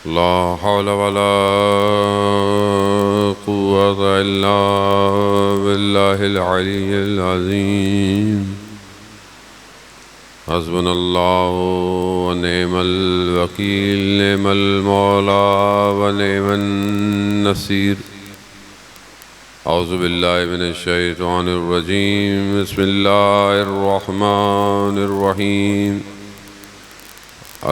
لا حول ولا قوة إلا بالله العلي العظيم. حسبنا الله ونعم الوكيل، نعم المولى ونعم النصير. أعوذ بالله من الشيطان الرجيم. بسم الله الرحمن الرحيم.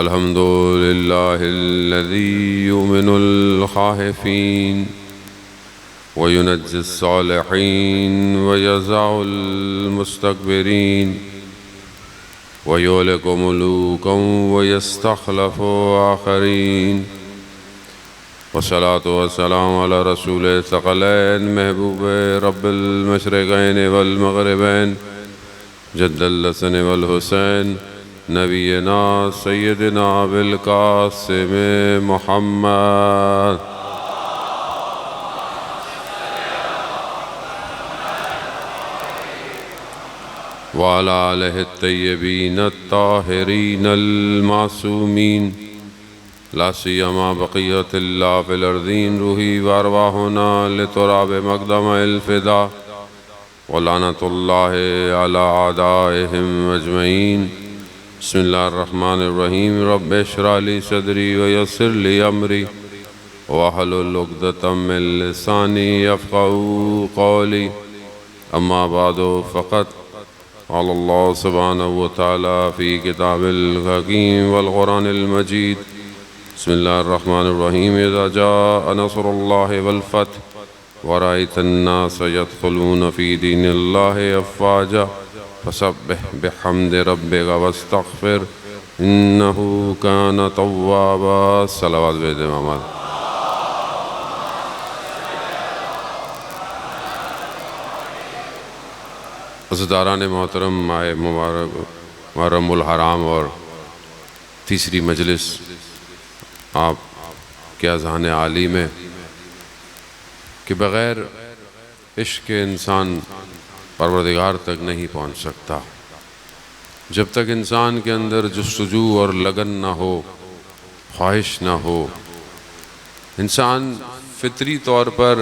الحمد لله الذي يؤمن الخائفين وينجي الصالحين ويزع المستكبرين ويهلك ملوكا ويستخلف آخرين. والصلاة والسلام على رسول الثقلين محبوب رب المشرقين والمغربين جد الحسن والحسين نبينا سيدنا بالقاسم محمد وعلى آله الطيبين الطاهرين المعصومين، لا سيما بقية الله في الأرضين. روحي وأرواحنا لتراب مقدم الفداء، ولعنة الله على أعدائهم أجمعين. بسم الله الرحمن الرحيم. رب اشرح لي صدري ويسر لي أمري واحلل عقدة من لساني يفقهوا قولي. أما بعد فقد قال الله سبحانه وتعالى في كتاب الحكيم والقرآن المجيد. بسم الله الرحمن الرحيم. إذا جاء نصر الله والفتح ورأيت الناس يدخلون في دين الله أفواجا فسبح بحمد ربك واستغفر إنه كان توابا. صلوات بید محمد. عزیزداران محترم، ماہ مبارک محرم الحرام اور تیسری مجلس آپ کے اذہان عالی میں کہ بغیر عشق انسان پروردگار تک نہیں پہنچ سکتا. جب تک انسان کے اندر جستجو اور لگن نہ ہو، خواہش نہ ہو، انسان فطری طور پر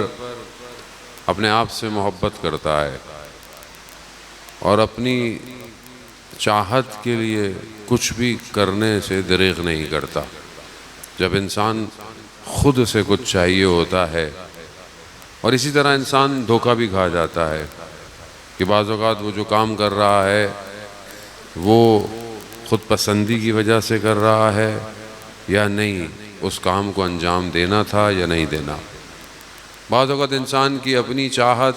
اپنے آپ سے محبت کرتا ہے اور اپنی چاہت کے لیے کچھ بھی کرنے سے دریغ نہیں کرتا. جب انسان خود سے کچھ چاہیے ہوتا ہے، اور اسی طرح انسان دھوکہ بھی کھا جاتا ہے کہ بعض اوقات وہ جو کام کر رہا ہے وہ خود پسندی کی وجہ سے کر رہا ہے یا نہیں، اس کام کو انجام دینا تھا یا نہیں دینا. بعض اوقات انسان کی اپنی چاہت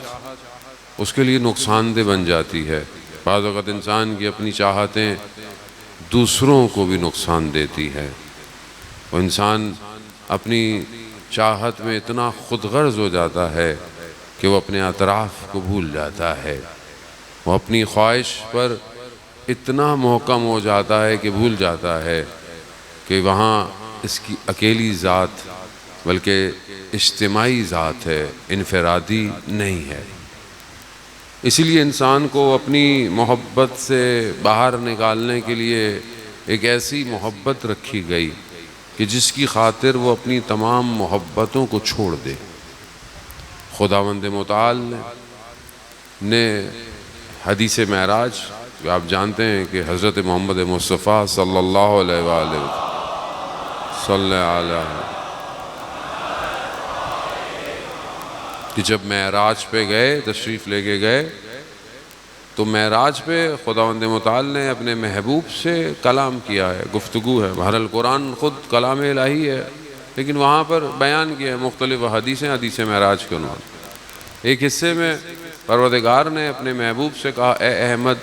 اس کے لیے نقصان دہ بن جاتی ہے. بعض اوقات انسان کی اپنی چاہتیں دوسروں کو بھی نقصان دیتی ہے. اور انسان اپنی چاہت میں اتنا خود غرض ہو جاتا ہے کہ وہ اپنے اطراف کو بھول جاتا ہے. وہ اپنی خواہش پر اتنا محکم ہو جاتا ہے کہ بھول جاتا ہے کہ وہاں اس کی اکیلی ذات بلکہ اجتماعی ذات ہے، انفرادی نہیں ہے. اسی لیے انسان کو اپنی محبت سے باہر نکالنے کے لیے ایک ایسی محبت رکھی گئی کہ جس کی خاطر وہ اپنی تمام محبتوں کو چھوڑ دے. خداوند متعال نے حدیث معراج، جو آپ جانتے ہیں کہ حضرت محمد مصطفیٰ صلی اللہ علیہ وآلہ صلی علیہ کہ جب معراج پہ گئے، تشریف لے کے گئے، تو معراج پہ خداوند متعال نے اپنے محبوب سے کلام کیا ہے، گفتگو ہے. بہرحال قرآن خود کلام الہی ہے، لیکن وہاں پر بیان کیا ہے مختلف حدیثیں، حدیث معراج کے عنوان. ایک حصے میں پروردگار نے اپنے محبوب سے کہا، اے احمد،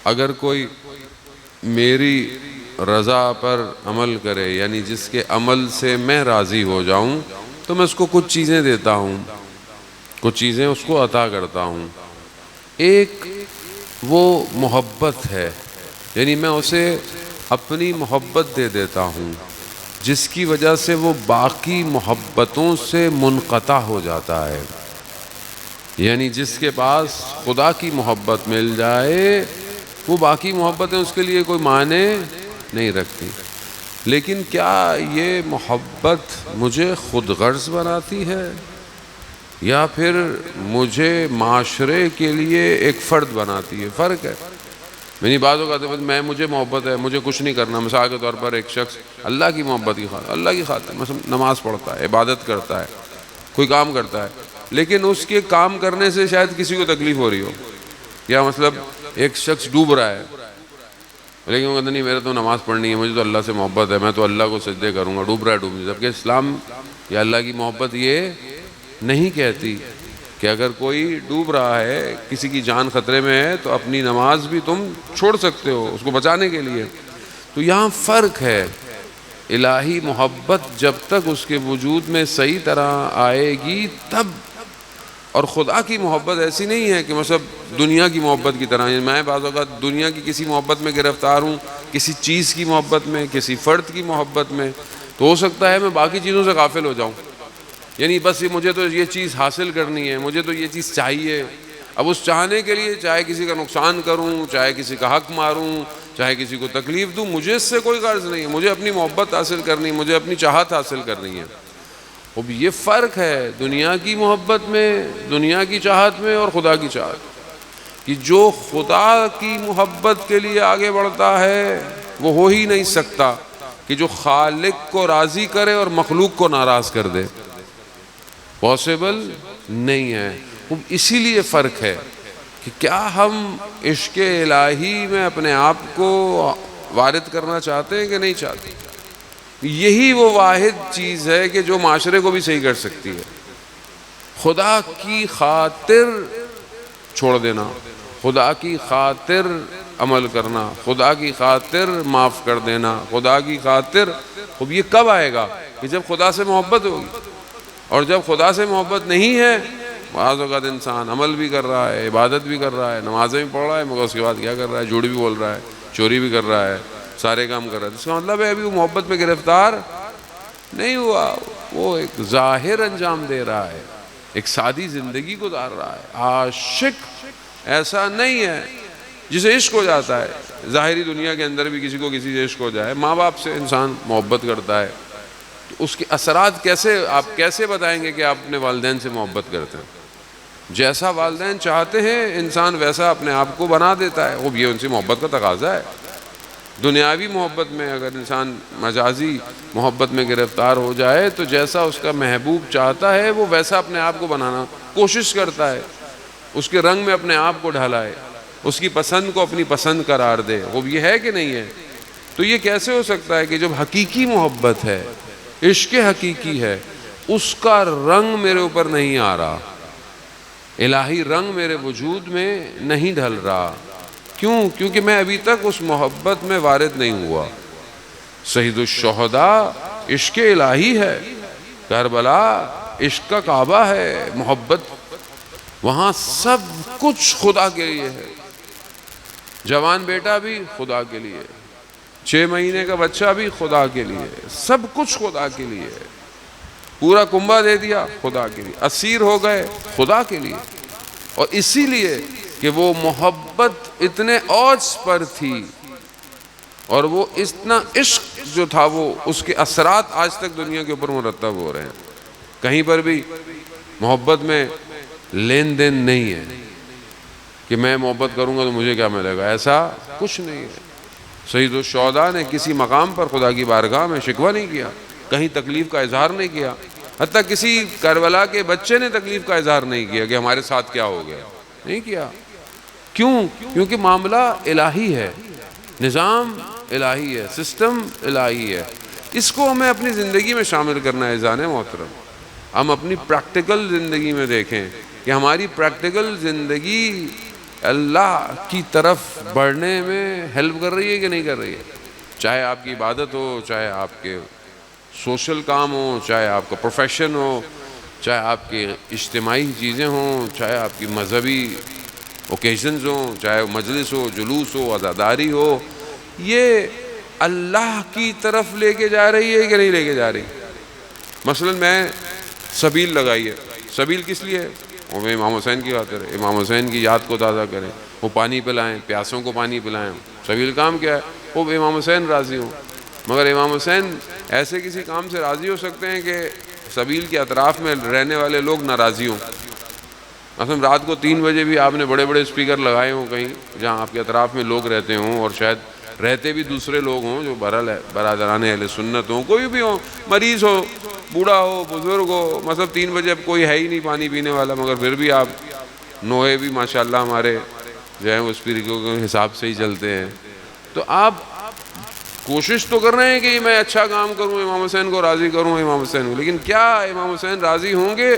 اگر کوئی میری رضا پر عمل کرے، یعنی جس کے عمل سے میں راضی ہو جاؤں، تو میں اس کو کچھ چیزیں دیتا ہوں، کچھ چیزیں اس کو عطا کرتا ہوں. ایک وہ محبت ہے، یعنی میں اسے اپنی محبت دے دیتا ہوں جس کی وجہ سے وہ باقی محبتوں سے منقطع ہو جاتا ہے. یعنی جس کے پاس خدا کی محبت مل جائے وہ باقی محبتیں اس کے لیے کوئی معنی نہیں رکھتی. لیکن کیا یہ محبت مجھے خود غرض بناتی ہے یا پھر مجھے معاشرے کے لیے ایک فرد بناتی ہے؟ فرق ہے۔ میری باتوں کا میں مجھے محبت ہے، مجھے کچھ نہیں کرنا، مثال کے طور پر ایک شخص اللہ کی محبت کی خاطر، اللہ کی خاطر مثلا نماز پڑھتا ہے، عبادت کرتا ہے، کوئی کام کرتا ہے، لیکن اس کے کام کرنے سے شاید کسی کو تکلیف ہو رہی ہو، یا مطلب ایک شخص ڈوب رہا ہے لیکن وہ کہتا نہیں میرے تو نماز پڑھنی ہے، مجھے تو اللہ سے محبت ہے، میں تو اللہ کو سجدے کروں گا، ڈوب رہا ہے ڈوب، جبکہ اسلام یا اللہ کی محبت یہ نہیں کہتی کہ اگر کوئی ڈوب رہا ہے، کسی کی جان خطرے میں ہے، تو اپنی نماز بھی تم چھوڑ سکتے ہو اس کو بچانے کے لیے۔ تو یہاں فرق ہے، الہی محبت جب تک اس کے وجود میں صحیح طرح آئے گی تب، اور خدا کی محبت ایسی نہیں ہے کہ مثلا دنیا کی محبت کی طرح، میں بعض اوقات دنیا کی کسی محبت میں گرفتار ہوں، کسی چیز کی محبت میں، کسی فرد کی محبت میں، تو ہو سکتا ہے میں باقی چیزوں سے غافل ہو جاؤں، یعنی بس مجھے تو یہ چیز حاصل کرنی ہے، مجھے تو یہ چیز چاہیے، اب اس چاہنے کے لیے چاہے کسی کا نقصان کروں، چاہے کسی کا حق ماروں، چاہے کسی کو تکلیف دوں، مجھے اس سے کوئی غرض نہیں ہے، مجھے اپنی محبت حاصل کرنی ہے، مجھے اپنی چاہت حاصل کرنی ہے۔ اب یہ فرق ہے دنیا کی محبت میں، دنیا کی چاہت میں، اور خدا کی چاہت، کہ جو خدا کی محبت کے لیے آگے بڑھتا ہے وہ ہو ہی نہیں سکتا کہ جو خالق کو راضی کرے اور مخلوق کو ناراض کر دے، پاسبل نہیں ہے۔ اب اسی لیے فرق ہے کہ کیا ہم عشق الہی میں اپنے آپ کو وارد کرنا چاہتے ہیں کہ نہیں چاہتے۔ یہی وہ واحد چیز ہے کہ جو معاشرے کو بھی صحیح کر سکتی ہے، خدا کی خاطر چھوڑ دینا، خدا کی خاطر عمل کرنا، خدا کی خاطر معاف کر دینا، خدا کی خاطر۔ اب یہ کب آئے گا؟ کہ جب خدا سے محبت ہوگی، اور جب خدا سے محبت نہیں ہے، بعض اوقات انسان عمل بھی کر رہا ہے، عبادت بھی کر رہا ہے، نمازیں بھی پڑھ رہا ہے، مگر اس کے بعد کیا کر رہا ہے؟ جھوٹ بھی بول رہا ہے، چوری بھی کر رہا ہے، سارے کام کر رہا ہے۔ اس کا مطلب ہے ابھی وہ محبت میں گرفتار نہیں ہوا، وہ ایک ظاہر انجام دے رہا ہے، ایک سادی زندگی گزار رہا ہے۔ عاشق ایسا نہیں ہے جسے عشق ہو جاتا ہے، ظاہری دنیا کے اندر بھی کسی کو کسی سے عشق ہو جائے، ماں باپ سے انسان محبت کرتا ہے، تو اس کے اثرات کیسے، آپ کیسے بتائیں گے کہ آپ اپنے والدین سے محبت کرتے ہیں؟ جیسا والدین چاہتے ہیں انسان ویسا اپنے آپ کو بنا دیتا ہے، وہ یہ ان سے محبت کا تقاضا ہے۔ دنیاوی محبت میں اگر انسان مجازی محبت میں گرفتار ہو جائے تو جیسا اس کا محبوب چاہتا ہے وہ ویسا اپنے آپ کو بنانا کوشش کرتا ہے، اس کے رنگ میں اپنے آپ کو ڈھالائے، اس کی پسند کو اپنی پسند قرار دے۔ وہ یہ ہے کہ نہیں ہے؟ تو یہ کیسے ہو سکتا ہے کہ جب حقیقی محبت ہے، عشق حقیقی ہے، اس کا رنگ میرے اوپر نہیں آ رہا، الہی رنگ میرے وجود میں نہیں ڈھل رہا؟ کیوں؟ کیونکہ میں ابھی تک اس محبت میں وارد نہیں ہوا۔ سید الشہداء عشق الہی ہے، کربلا عشق کا کعبہ ہے، محبت وہاں سب کچھ خدا کے لیے ہے، جوان بیٹا بھی خدا کے لیے، 6 مہینے کا بچہ بھی خدا کے لیے، سب کچھ خدا کے لیے، پورا کنبہ دے دیا خدا کے لیے، اسیر ہو گئے خدا کے لیے۔ اور اسی لیے کہ وہ محبت اتنے اوج پر تھی اور وہ اتنا عشق جو تھا، وہ اس کے اثرات آج تک دنیا کے اوپر مرتب ہو رہے ہیں۔ کہیں پر بھی محبت میں لین دین نہیں ہے کہ میں محبت کروں گا تو مجھے کیا ملے گا، ایسا کچھ نہیں ہے۔ سید الشہداء نے کسی مقام پر خدا کی بارگاہ میں شکوہ نہیں کیا، کہیں تکلیف کا اظہار نہیں کیا، حتیٰ کسی کربلا کے بچے نے تکلیف کا اظہار نہیں کیا کہ ہمارے ساتھ کیا ہو گیا، نہیں کیا۔ کیوں؟ کیونکہ معاملہ الہی ہے، نظام الہی ہے، سسٹم الہی ہے، اس کو ہمیں اپنی زندگی میں شامل کرنا ہے۔ عزیزان محترم، ہم اپنی پریکٹیکل زندگی میں دیکھیں کہ ہماری پریکٹیکل زندگی اللہ کی طرف بڑھنے میں ہیلپ کر رہی ہے کہ نہیں کر رہی ہے؟ چاہے آپ کی عبادت ہو، چاہے آپ کے سوشل کام ہو، چاہے آپ کا پروفیشن ہو، چاہے آپ کے اجتماعی چیزیں ہوں، چاہے آپ کی مذہبی اوکیزنز ہوں، چاہے مجلس ہو، جلوس ہو، عزاداری ہو، یہ اللہ کی طرف لے کے جا رہی ہے کہ نہیں لے کے جا رہی؟ مثلا میں سبیل لگائی ہے، سبیل کس لیے ہے؟ وہ امام حسین کی خاطر ہے، امام حسین کی یاد کو تازہ کریں، وہ پانی پلائیں، پیاسوں کو پانی پلائیں۔ سبیل کام کیا ہے؟ وہ امام حسین راضی ہوں۔ مگر امام حسین ایسے کسی کام سے راضی ہو سکتے ہیں کہ سبیل کے اطراف میں رہنے والے لوگ ناراضی ہوں. مثلا رات کو 3 بجے بھی آپ نے بڑے بڑے اسپیکر لگائے ہوں کہیں جہاں آپ کے اطراف میں لوگ رہتے ہوں، اور شاید رہتے بھی دوسرے لوگ ہوں جو برادران اہل سنت ہوں، کوئی بھی ہو، مریض ہو، بوڑھا ہو، بزرگ ہو، مطلب 3 بجے اب کوئی ہے ہی نہیں پانی پینے والا، مگر پھر بھی آپ نوحے بھی ماشاءاللہ ہمارے جو ہیں وہ اسپیکروں کے حساب سے ہی چلتے ہیں. تو آپ کوشش تو کر رہے ہیں کہ میں اچھا کام کروں، امام حسین کو راضی کروں، امام حسین کو، لیکن کیا امام حسین راضی ہوں گے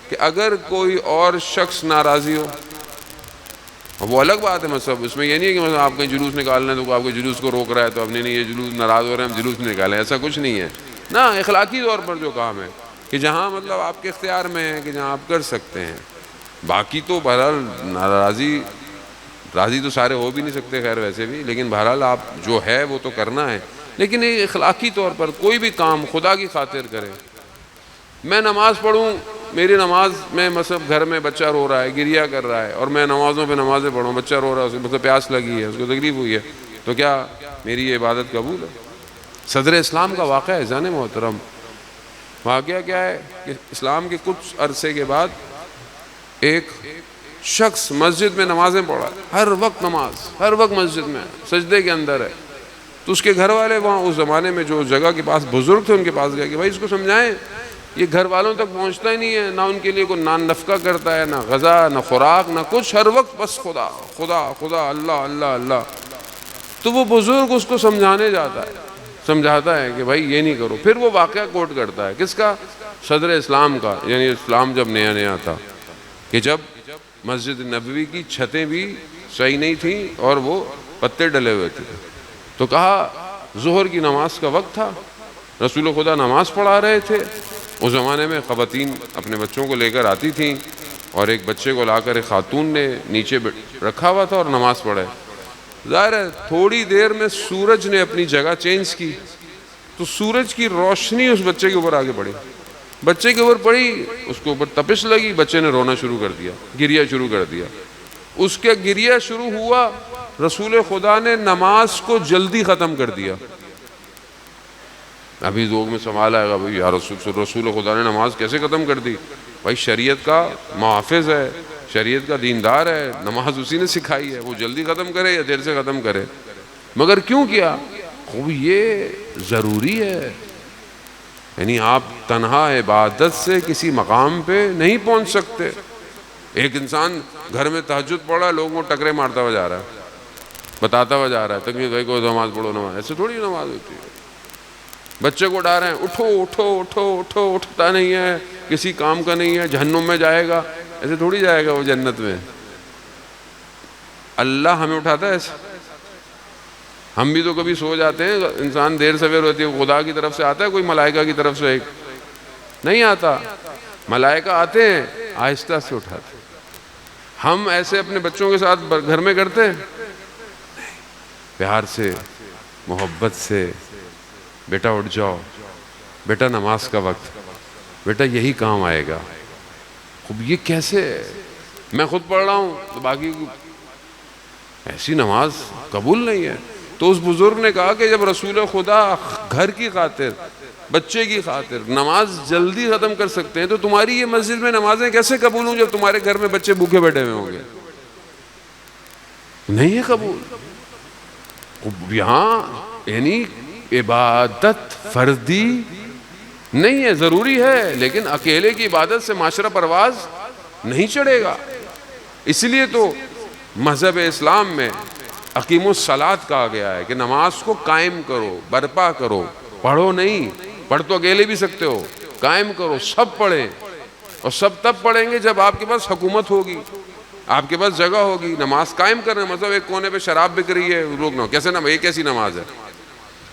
کہ اگر کوئی اور شخص ناراضی ہو؟ وہ الگ بات ہے. مطلب اس میں یہ نہیں ہے کہ مثلا آپ کہیں جلوس نکالنا ہے تو آپ کے جلوس کو روک رہا ہے تو اب نہیں یہ جلوس ناراض ہو رہے ہیں ہم جلوس نہیں نکالیں، ایسا کچھ نہیں ہے نا. اخلاقی طور پر جو کام ہے کہ جہاں مطلب آپ کے اختیار میں ہے کہ جہاں آپ کر سکتے ہیں. باقی تو بہرحال راضی تو سارے ہو بھی نہیں سکتے خیر ویسے بھی، لیکن بہرحال آپ جو ہے وہ تو کرنا ہے. لیکن ایک اخلاقی طور پر کوئی بھی کام خدا کی خاطر کرے. میں نماز پڑھوں، میری نماز میں مطلب گھر میں بچہ رو رہا ہے، گریا کر رہا ہے، اور میں نمازوں پہ نمازیں پڑھوں، بچہ رو رہا ہے، اس کو مطلب پیاس لگی ہے، اس کو تکلیف ہوئی ہے، تو کیا میری یہ عبادت قبول ہے؟ صدر اسلام کا واقعہ ہے جان محترم. واقعہ کیا ہے کہ اسلام کے کچھ عرصے کے بعد ایک شخص مسجد میں نمازیں پڑھا، ہر وقت نماز، ہر وقت مسجد میں سجدے کے اندر ہے. تو اس کے گھر والے وہاں اس زمانے میں جو جگہ کے پاس بزرگ تھے ان کے پاس گئے کہ بھائی اس کو سمجھائیں، یہ گھر والوں تک پہنچتا ہی نہیں ہے، نہ ان کے لیے کوئی نان نفقہ کرتا ہے، نہ غذا، نہ خوراک، نہ کچھ، ہر وقت بس خدا خدا خدا، اللہ اللہ اللہ. تو وہ بزرگ اس کو سمجھاتا ہے کہ بھائی یہ نہیں کرو. پھر وہ واقعہ کوٹ کرتا ہے کس کا؟ صدر اسلام کا. یعنی اسلام جب نیا نیا تھا کہ جب مسجد نبوی کی چھتیں بھی صحیح نہیں تھیں اور وہ پتے ڈلے ہوئے تھے، تو کہا ظہر کی نماز کا وقت تھا، رسول خدا نماز پڑھا رہے تھے. اس زمانے میں خواتین اپنے بچوں کو لے کر آتی تھیں اور ایک بچے کو لا کر ایک خاتون نے نیچے رکھا ہوا تھا اور نماز پڑھے. ظاہر ہے تھوڑی دیر میں سورج نے اپنی جگہ چینج کی تو سورج کی روشنی اس بچے کے اوپر آگے پڑی، بچے کے اوپر پڑی، اس کے اوپر تپش لگی، بچے نے رونا شروع کر دیا، گریا شروع کر دیا. اس کے گریا شروع ہوا، رسول خدا نے نماز کو جلدی ختم کر دیا. ابھی لوگ میں سوال آئے گا بھائی یا رسول خدا نے نماز کیسے ختم کر دی؟ بھائی شریعت کا محافظ ہے، شریعت کا دیندار ہے، نماز اسی نے سکھائی ہے، وہ جلدی ختم کرے یا دیر سے ختم کرے. مگر کیوں کیا؟ خوب یہ ضروری ہے. یعنی آپ تنہا عبادت سے کسی مقام پہ نہیں پہنچ سکتے. ایک انسان گھر میں تہجد پڑھا، لوگوں کو ٹکرے مارتا ہوا جا رہا ہے، بتاتا ہوا جا رہا ہے تکلیف بھائی کو نماز پڑھو نماز. ایسے تھوڑی نماز ہوتی ہے. بچے کو ڈا رہے ہیں اٹھو اٹھو اٹھو اٹھو، اٹھتا نہیں ہے، کسی کام کا نہیں ہے، جہنم میں جائے گا. ایسے تھوڑی جائے گا وہ جنت میں. اللہ ہمیں اٹھاتا ہے ایسے؟ ہم بھی تو کبھی سو جاتے ہیں، انسان دیر سویر ہوتی ہے، خدا کی طرف سے آتا ہے کوئی ملائکہ کی طرف سے؟ ایک نہیں آتا. ملائکہ آتے ہیں آہستہ سے اٹھاتے. ہم ایسے اپنے بچوں کے ساتھ گھر میں کرتے ہیں پیار سے، محبت سے، بیٹا اٹھ جاؤ، بیٹا نماز کا وقت، بیٹا یہی کام آئے گا. خب یہ کیسے ہے؟ میں خود پڑھ رہا ہوں تو باقی ایسی نماز قبول نہیں ہے. تو اس بزرگ نے کہا کہ جب رسول خدا گھر کی خاطر، بچے کی خاطر نماز جلدی ختم کر سکتے ہیں تو تمہاری یہ مسجد میں نمازیں کیسے قبول ہوں جب تمہارے گھر میں بچے بھوکے بیٹھے ہوئے ہوں گے؟ نہیں ہے قبول. یہاں یعنی عبادت فردی نہیں ہے، ضروری ہے، لیکن اکیلے کی عبادت سے معاشرہ پرواز نہیں چڑھے گا. اس لیے تو مذہب اسلام میں اقیم الصلاۃ کہا گیا ہے کہ نماز کو قائم کرو، برپا کرو. پڑھو نہیں، پڑھ تو اکیلے بھی سکتے ہو، قائم کرو، سب پڑھیں. اور سب تب پڑھیں گے جب آپ کے پاس حکومت ہوگی، آپ کے پاس جگہ ہوگی. نماز قائم کریں مطلب ایک کونے پہ شراب بک رہی ہے، لوگ نہ کیسے نہ، یہ کیسی نماز ہے؟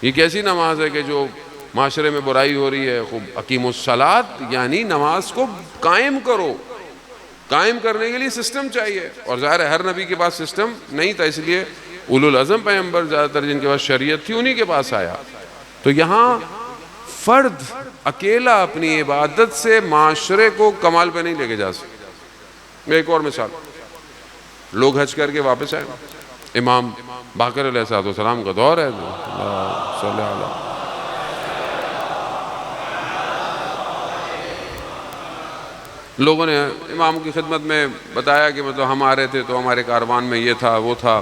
یہ کیسی نماز ہے کہ جو معاشرے میں برائی ہو رہی ہے؟ خوب اقیم الصلاۃ یعنی نماز کو قائم کرو. قائم کرنے کے لیے سسٹم چاہیے، اور ظاہر ہے ہر نبی کے پاس سسٹم نہیں تھا، اس لیے اولو العزم پیغمبر زیادہ تر جن کے پاس شریعت تھی انہی کے پاس آیا. تو یہاں فرد اکیلا اپنی عبادت سے معاشرے کو کمال پہ نہیں لے کے جا سکتا. ایک اور مثال، لوگ حج کر کے واپس آئے، امام باقر علیہ السلام کا دور ہے، صلی اللہ علیہ لوگوں نے امام کی خدمت میں بتایا کہ مطلب ہم آ رہے تھے تو ہمارے کاروان میں یہ تھا وہ تھا.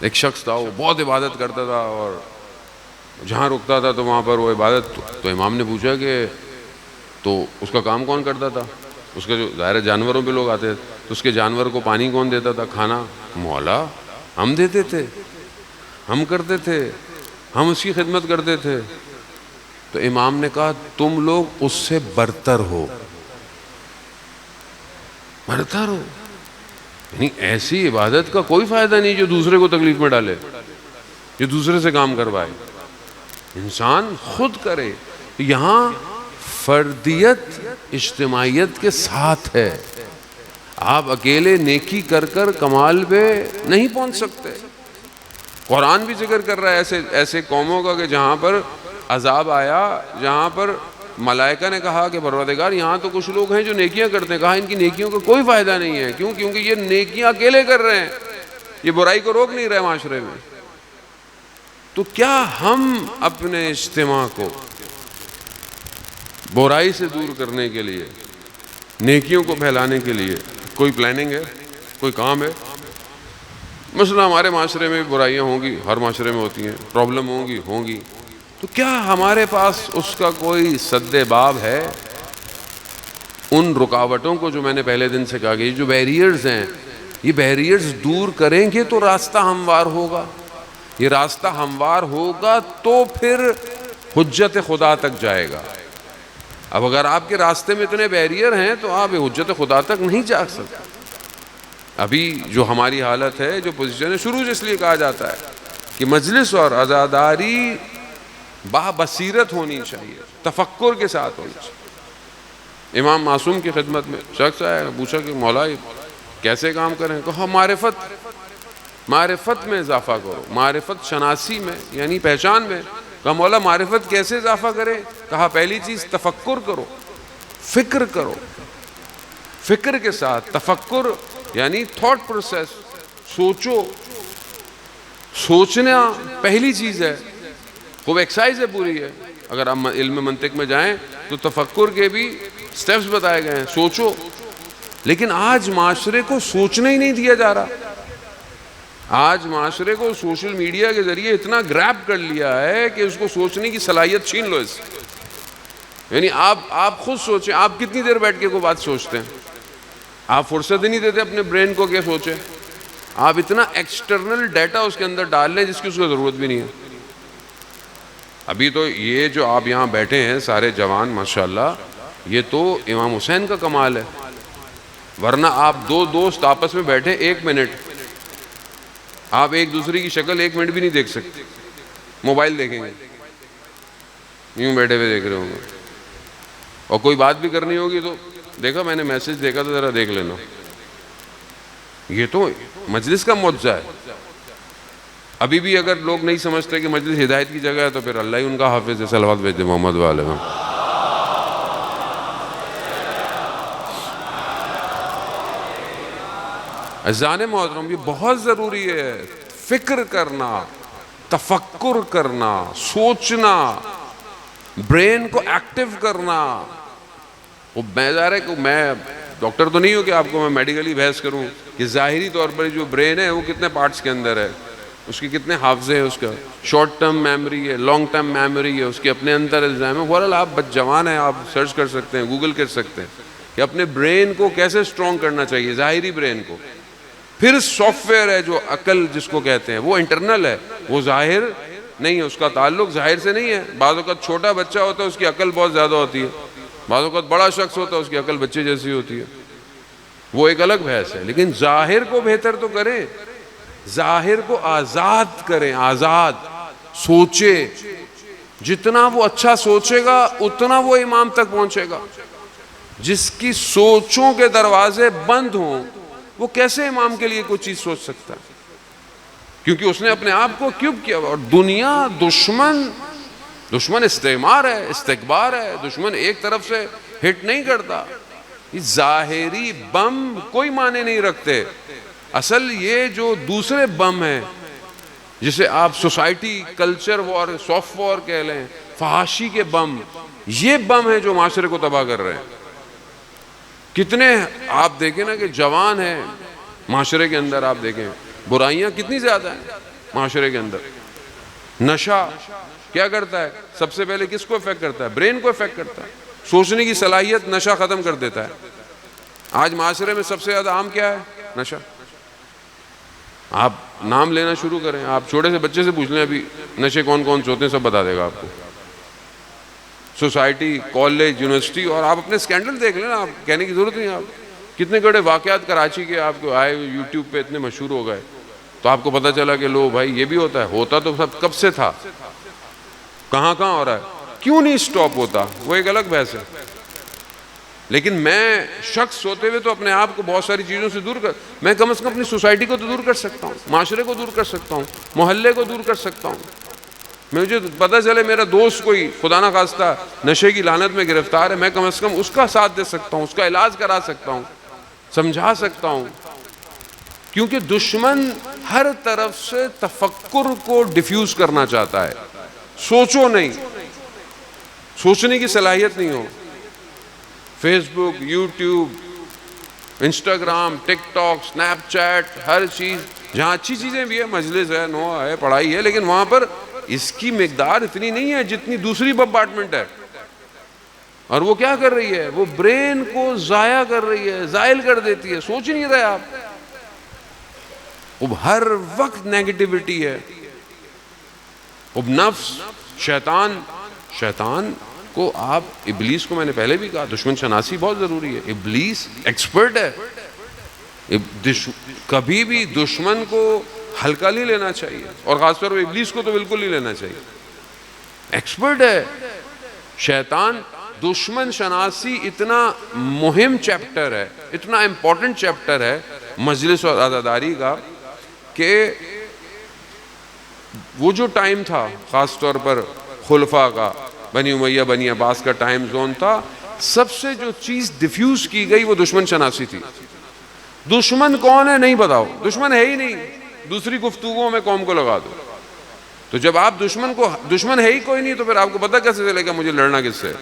ایک شخص تھا وہ بہت عبادت کرتا تھا اور جہاں رکتا تھا تو وہاں پر وہ عبادت. تو امام نے پوچھا کہ تو اس کا کام کون کرتا تھا؟ اس کا جو ظاہر جانوروں پہ لوگ آتے تھے تو اس کے جانور کو پانی کون دیتا تھا، کھانا؟ مولا ہم دیتے تھے، ہم کرتے تھے، ہم اس کی خدمت کرتے تھے. تو امام نے کہا تم لوگ اس سے برتر ہو، برتر ہو. یعنی ایسی عبادت کا کوئی فائدہ نہیں جو دوسرے کو تکلیف میں ڈالے، جو دوسرے سے کام کروائے. انسان خود کرے. یہاں فردیت اجتماعیت کے ساتھ ہے. آپ اکیلے نیکی کر کر کمال پہ نہیں پہنچ سکتے. قرآن بھی ذکر کر رہا ہے ایسے قوموں کا کہ جہاں پر عذاب آیا، جہاں پر ملائکہ نے کہا کہ پروردگار یہاں تو کچھ لوگ ہیں جو نیکیاں کرتے ہیں. کہا ان کی نیکیوں کا کوئی فائدہ نہیں ہے. کیوں؟ کیونکہ یہ نیکیاں اکیلے کر رہے ہیں، یہ برائی کو روک نہیں رہے معاشرے میں. تو کیا ہم اپنے اجتماع کو برائی سے دور کرنے کے لیے، نیکیوں کو پھیلانے کے لیے کوئی پلاننگ ہے، کوئی کام ہے؟ مثلا ہمارے معاشرے میں برائیاں ہوں گی، ہر معاشرے میں ہوتی ہیں، پرابلم ہوں گی. تو کیا ہمارے پاس اس کا کوئی سد باب ہے؟ ان رکاوٹوں کو جو میں نے پہلے دن سے کہا کہ یہ جو بیریئرز ہیں، یہ بیریئرز دور کریں گے تو راستہ ہموار ہوگا. یہ راستہ ہموار ہوگا تو پھر حجت خدا تک جائے گا. اب اگر آپ کے راستے میں اتنے بیریئر ہیں تو آپ حجت خدا تک نہیں جا سکتے. ابھی جو ہماری حالت ہے، جو پوزیشن ہے، شروع سے اس لیے کہا جاتا ہے کہ مجلس اور عزاداری با بصیرت ہونی چاہیے، تفکر کے ساتھ ہونی چاہیے. امام معصوم کی خدمت میں شخص آیا، پوچھا کہ مولا کیسے کام کریں؟ کہا معرفت میں اضافہ کرو، معرفت شناسی میں یعنی پہچان میں. کہا مولا معرفت کیسے اضافہ کرے؟ کہا پہلی چیز تفکر کرو، فکر کرو. فکر کے ساتھ تفکر یعنی تھاٹ پروسیس، سوچو. سوچنا پہلی چیز ہے، خوب ایکسرسائز ہے پوری ہے. اگر آپ علم منطق میں جائیں تو تفکر کے بھی سٹیپس بتائے گئے ہیں، سوچو. لیکن آج معاشرے کو سوچنا ہی نہیں دیا جا رہا. آج معاشرے کو سوشل میڈیا کے ذریعے اتنا گریب کر لیا ہے کہ اس کو سوچنے کی صلاحیت چھین لو اس سے. یعنی آپ خود سوچیں، آپ کتنی دیر بیٹھ کے کوئی بات سوچتے ہیں؟ آپ فرصت ہی نہیں دیتے اپنے برین کو کہ سوچیں. آپ اتنا ایکسٹرنل ڈیٹا اس کے اندر ڈال لیں جس کی اس کو ضرورت بھی نہیں ہے. ابھی تو یہ جو آپ یہاں بیٹھے ہیں سارے جوان ماشاءاللہ، یہ تو امام حسین کا کمال ہے. ورنہ آپ دو دوست آپس میں بیٹھے 1 منٹ، آپ ایک دوسرے کی شکل 1 منٹ بھی نہیں دیکھ سکتے. موبائل دیکھیں گے، یوں بیٹھے ہوئے دیکھ رہے ہوں گے. اور کوئی بات بھی کرنی ہوگی تو دیکھا میں نے میسج دیکھا تو ذرا دیکھ لینا. یہ تو مجلس کا معجزہ ہے. ابھی بھی اگر لوگ نہیں سمجھتے کہ مجلس ہدایت کی جگہ ہے تو پھر اللہ ہی ان کا حافظ ہے. صلوات بھیج دے محمد والے میں. عزیزان محترم، یہ بہت ضروری ہے. فکر کرنا، تفکر کرنا، سوچنا، برین کو ایکٹیو کرنا. وہ ظاہر ہے کہ میں ڈاکٹر تو نہیں ہوں کہ آپ کو میں میڈیکلی بحث کروں کہ ظاہری طور پر جو برین ہے وہ کتنے پارٹس کے اندر ہے، اس کے کتنے حافظے ہیں، اس کا شارٹ ٹرم میموری ہے، لانگ ٹرم میموری ہے، اس کے اپنے اندر الزام ہے. بہرحال آپ جوان ہیں، آپ سرچ کر سکتے ہیں، گوگل کر سکتے ہیں کہ اپنے برین کو کیسے اسٹرانگ کرنا چاہیے، ظاہری برین کو. پھر سافٹ ویئر ہے جو عقل جس کو کہتے ہیں، وہ انٹرنل ہے، وہ ظاہر نہیں ہے، اس کا تعلق ظاہر سے نہیں ہے. بعض اوقات چھوٹا بچہ ہوتا ہے اس کی عقل بہت زیادہ ہوتی ہے، بعض اوقات بڑا شخص ہوتا ہے اس کی عقل بچے جیسی ہوتی ہے. وہ ایک الگ بحث ہے. لیکن ظاہر کو بہتر تو کریں، ظاہر کو آزاد کریں، آزاد سوچے. جتنا وہ اچھا سوچے گا اتنا وہ امام تک پہنچے گا. جس کی سوچوں کے دروازے بند ہوں وہ کیسے امام کے لیے کوئی چیز سوچ سکتا ہے؟ کیونکہ اس نے اپنے آپ کو کیوب کیا. اور دنیا دشمن استعمار ہے، استکبار ہے. دشمن ایک طرف سے ہٹ نہیں کرتا. ظاہری بم کوئی معنی نہیں رکھتے. اصل یہ جو دوسرے بم ہیں جسے آپ سوسائٹی کلچر وار، سافٹ وار کہہ لیں، فحاشی کے بم، یہ بم ہیں جو معاشرے کو تباہ کر رہے ہیں. کتنے آپ دیکھیں نا کہ جوان ہیں معاشرے کے اندر، آپ دیکھیں برائیاں کتنی زیادہ ہیں معاشرے کے اندر. نشہ کیا کرتا ہے؟ سب سے پہلے کس کو افیکٹ کرتا ہے؟ برین کو افیکٹ کرتا ہے. سوچنے کی صلاحیت نشہ ختم کر دیتا ہے. آج معاشرے میں سب سے زیادہ عام کیا ہے؟ نشہ. آپ نام لینا شروع کریں، آپ چھوٹے سے بچے سے پوچھ لیں ابھی نشے کون کون سے ہوتے ہیں، سب بتا دے گا آپ کو. سوسائٹی، کالج، یونیورسٹی، اور آپ اپنے سکینڈل دیکھ لیں نا، آپ کہنے کی ضرورت نہیں. آپ کتنے بڑے واقعات کراچی کے آپ کو آئے یوٹیوب پہ اتنے مشہور ہو گئے، تو آپ کو پتہ چلا کہ لو بھائی یہ بھی ہوتا ہے. ہوتا تو سب کب سے تھا، کہاں ہو رہا ہے، کیوں نہیں سٹاپ ہوتا، وہ ایک الگ بحث ہے. لیکن میں شخص ہوتے ہوئے تو اپنے آپ کو بہت ساری چیزوں سے دور میں کم از کم اپنی سوسائٹی کو تو دور کر سکتا ہوں، معاشرے کو دور کر سکتا ہوں، محلے کو دور کر سکتا ہوں. مجھے پتہ چلے میرا دوست کوئی خدا نہ خواستہ نشے کی لعنت میں گرفتار ہے، میں کم از کم اس کا ساتھ دے سکتا ہوں، اس کا علاج کرا سکتا ہوں، سمجھا سکتا ہوں. کیونکہ دشمن ہر طرف سے تفکر کو ڈیفیوز کرنا چاہتا ہے. سوچو نہیں، سوچنے کی صلاحیت نہیں ہو. فیس بک، یوٹیوب، انسٹاگرام، ٹک ٹاک، سنیپ چیٹ، ہر چیز جہاں اچھی چیزیں بھی ہے، مجلس ہے، نو ہے، پڑھائی ہے، لیکن وہاں پر اس کی مقدار اتنی نہیں ہے جتنی دوسری بمبارڈمنٹ ہے. اور وہ کیا کر رہی ہے؟ وہ برین کو ضائع کر رہی ہے، زائل کر دیتی ہے. سوچ نہیں رہے آپ، اب ہر وقت نیگیٹیوٹی ہے. اب نفس، شیطان کو آپ، ابلیس کو میں نے پہلے بھی کہا دشمن شناسی بہت ضروری ہے. ابلیس ایکسپرٹ ہے. کبھی بھی دشمن کو ہلکا نہیں لینا چاہیے، اور خاص طور پر ابلیس کو تو بالکل نہیں لینا چاہیے. ایکسپرٹ ہے شیطان. دشمن شناسی اتنا مہم چیپٹر ہے، اتنا امپورٹنٹ چیپٹر ہے مجلس اور عزاداری کا، کہ وہ جو ٹائم تھا خاص طور پر خلفاء کا، بنی امیہ بنی عباس کا ٹائم زون تھا، سب سے جو چیز ڈیفیوز کی گئی وہ دشمن شناسی تھی. دشمن کون ہے نہیں بتاؤ، دشمن ہے ہی نہیں، دوسری گفتگو میں قوم کو لگا دو. تو جب آپ دشمن ہے ہی کوئی نہیں، تو پھر آپ کو پتہ کیسے چلے گا مجھے لڑنا کس سے؟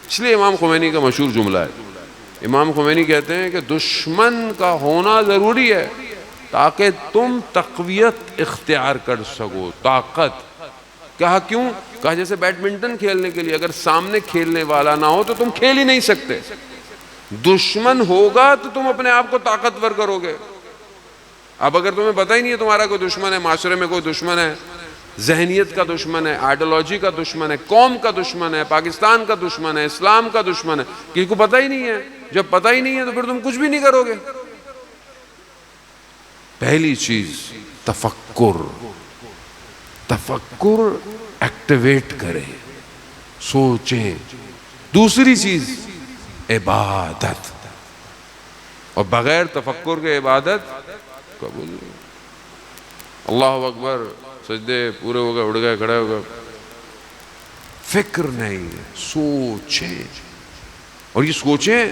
اس لیے امام خمینی کا مشہور جملہ ہے. امام خمینی کہتے ہیں کہ دشمن کا ہونا ضروری ہے تاکہ تم تقویت اختیار کر سکو. طاقت. کہا کیوں؟ کہا جیسے بیڈمنٹن کھیلنے کے لیے اگر سامنے کھیلنے والا نہ ہو تو تم کھیل ہی نہیں سکتے. دشمن ہوگا تو تم اپنے آپ کو طاقتور کرو گے. اب اگر تمہیں پتہ ہی نہیں ہے تمہارا کوئی دشمن ہے، معاشرے میں کوئی دشمن ہے، ذہنیت کا دشمن ہے، آئیڈیالوجی کا دشمن ہے، قوم کا دشمن ہے، پاکستان کا دشمن ہے، اسلام کا دشمن ہے، کسی کو پتہ ہی نہیں ہے. جب پتہ ہی نہیں ہے تو پھر تم کچھ بھی نہیں کرو گے. پہلی چیز تفکر ایکٹیویٹ کرے، سوچیں. دوسری چیز عبادت، اور بغیر تفکر کے عبادت قبول نہیں. اللہ اکبر، سجدے پورے ہو گئے، اڑ گئے، کھڑے ہو گئے، فکر نہیں. سوچیں، اور یہ سوچیں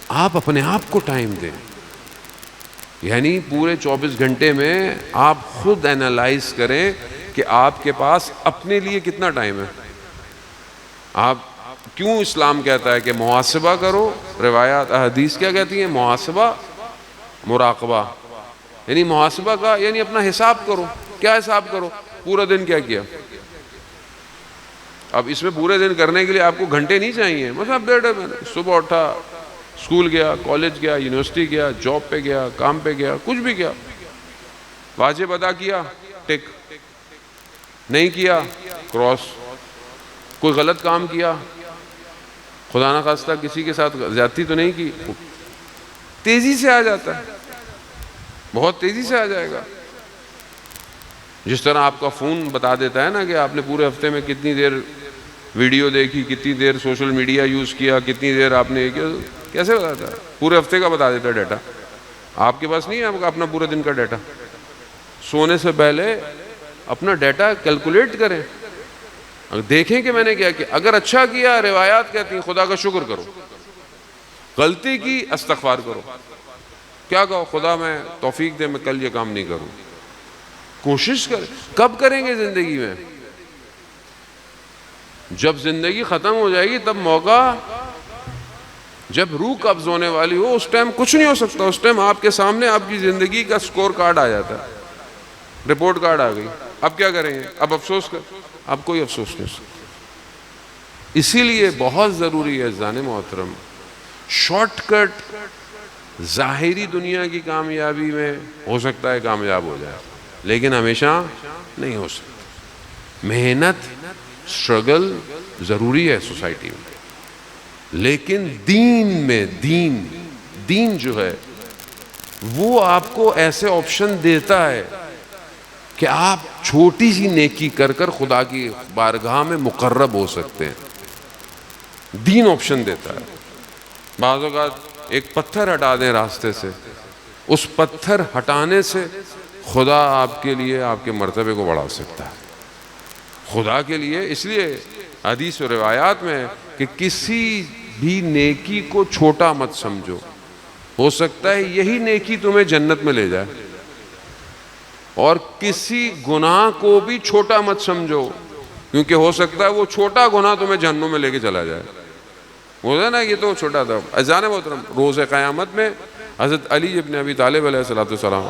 آپ اپنے آپ کو ٹائم دیں. یعنی پورے 24 گھنٹے میں آپ خود اینالائز کریں کہ آپ کے پاس اپنے لیے کتنا ٹائم ہے. آپ کیوں اسلام کہتا ہے کہ محاسبہ کرو؟ روایات احادیث کیا کہتی ہیں؟ محاسبہ، مراقبہ. یعنی محاسبہ کا یعنی اپنا حساب کرو. کیا حساب کرو؟ پورا دن کیا کیا. اب اس میں پورے دن کرنے کے لیے آپ کو گھنٹے نہیں چاہیے. مثلا آپ بیٹھے، میں نے صبح اٹھا، اسکول گیا، کالج گیا، یونیورسٹی گیا، جاب پہ گیا، کام پہ گیا، کچھ بھی کیا، واجب ادا کیا، ٹک. نہیں کیا، کراس. کوئی غلط کام کیا، خدا نہ خواستہ کسی کے ساتھ زیادتی تو نہیں کی، تیزی سے آ جاتا ہے، بہت تیزی سے آ جائے گا. جس طرح آپ کا فون بتا دیتا ہے نا کہ آپ نے پورے ہفتے میں کتنی دیر ویڈیو دیکھی، کتنی دیر سوشل میڈیا یوز کیا، کتنی دیر آپ نے کیسے بتاتا ہے؟ پورے ہفتے کا بتا دیتا ہے ڈیٹا. آپ کے پاس نہیں ہے آپ کا اپنا پورے دن کا ڈیٹا. سونے سے پہلے اپنا ڈیٹا کیلکولیٹ کریں، دیکھیں کہ میں نے کیا کیا. اگر اچھا کیا، روایات کہتی ہیں خدا کا شکر کرو. غلطی کی، استغفار کرو. کیا کہو؟ خدا میں توفیق دے میں کل یہ کام نہیں کروں. کوشش کریں. کب کریں گے زندگی میں؟ جب زندگی ختم ہو جائے گی تب موقع جب روح قبض ہونے والی ہو اس ٹائم کچھ نہیں ہو سکتا. اس ٹائم آپ کے سامنے آپ کی زندگی کا سکور کارڈ آ جاتا ہے, رپورٹ کارڈ آ گئی. اب کیا کریں گے؟ اب افسوس کر, اب کوئی افسوس نہیں سکتا. اسی لیے بہت ضروری ہے عزیزان محترم, شارٹ کٹ ظاہری دنیا کی کامیابی میں ہو سکتا ہے کامیاب ہو جائے, لیکن ہمیشہ نہیں ہو سکتا. محنت, اسٹرگل ضروری ہے سوسائٹی میں, لیکن دین میں دین جو ہے وہ آپ کو ایسے آپشن دیتا ہے کہ آپ چھوٹی سی نیکی کر کر خدا کی بارگاہ میں مقرب ہو سکتے ہیں. دین آپشن دیتا ہے. بعض اوقات ایک پتھر ہٹا دیں راستے سے, اس پتھر ہٹانے سے خدا آپ کے لیے آپ کے مرتبے کو بڑھا سکتا ہے. خدا کے لیے, اس لیے حدیث و روایات میں ہے کہ کسی بھی نیکی کو چھوٹا مت سمجھو, ہو سکتا ہے یہی نیکی تمہیں جنت میں لے جائے. اور کسی گناہ کو بھی چھوٹا مت سمجھو, کیونکہ ہو سکتا ہے وہ چھوٹا گناہ تمہیں جہنم میں لے کے چلا جائے. ہوتا ہے نا, یہ تو چھوٹا تھا. عزیزان محترم, روز قیامت میں حضرت علی ابن ابی طالب علیہ السلام,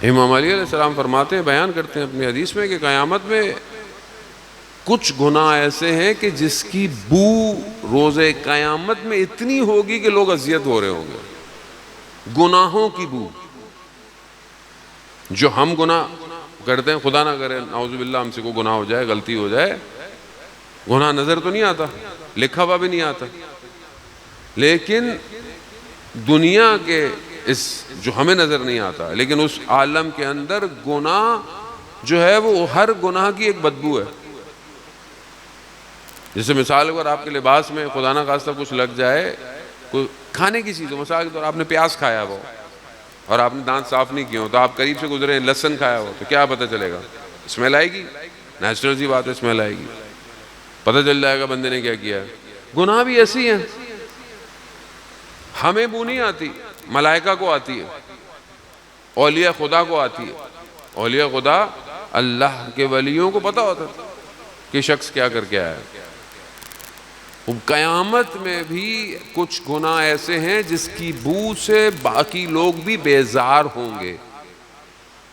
امام علی علیہ السلام فرماتے ہیں, بیان کرتے ہیں اپنی حدیث میں کہ قیامت میں کچھ گناہ ایسے ہیں کہ جس کی بو روز قیامت میں اتنی ہوگی کہ لوگ اذیت ہو رہے ہوں گے. گناہوں کی بو جو ہم گناہ کرتے ہیں, خدا نہ کرے نعوذ باللہ ہم سے کوئی گناہ ہو جائے, غلطی ہو جائے, گناہ نظر تو نہیں آتا, لکھا ہوا بھی نہیں آتا, لیکن دنیا کے اس جو ہمیں نظر نہیں آتا, لیکن اس عالم کے اندر گناہ جو ہے وہ ہر گناہ کی ایک بدبو ہے. جیسے مثال اگر آپ کے لباس میں خدا نہ خواستہ کچھ لگ جائے, کوئی کھانے کی چیز ہو, مثال کے طور آپ نے پیاز کھایا ہو اور آپ نے دانت صاف نہیں کیے ہو, تو آپ قریب سے گزرے, لہسن کھایا ہو, تو کیا پتہ چلے گا؟ اسمیل آئے گی, نیچرل سی بات ہے, اسمیل آئے گی, پتہ چل جائے گا بندے نے کیا کیا ہے. گناہ بھی ایسی ہیں, ہمیں بو نہیں آتی, ملائکہ کو آتی ہے, اولیاء خدا کو آتی ہے. اولیاء خدا, اللہ کے ولیوں کو پتہ ہوتا ہے کہ شخص کیا کر کے آیا ہے. قیامت میں بھی کچھ گناہ ایسے ہیں جس کی بو سے باقی لوگ بھی بیزار ہوں گے.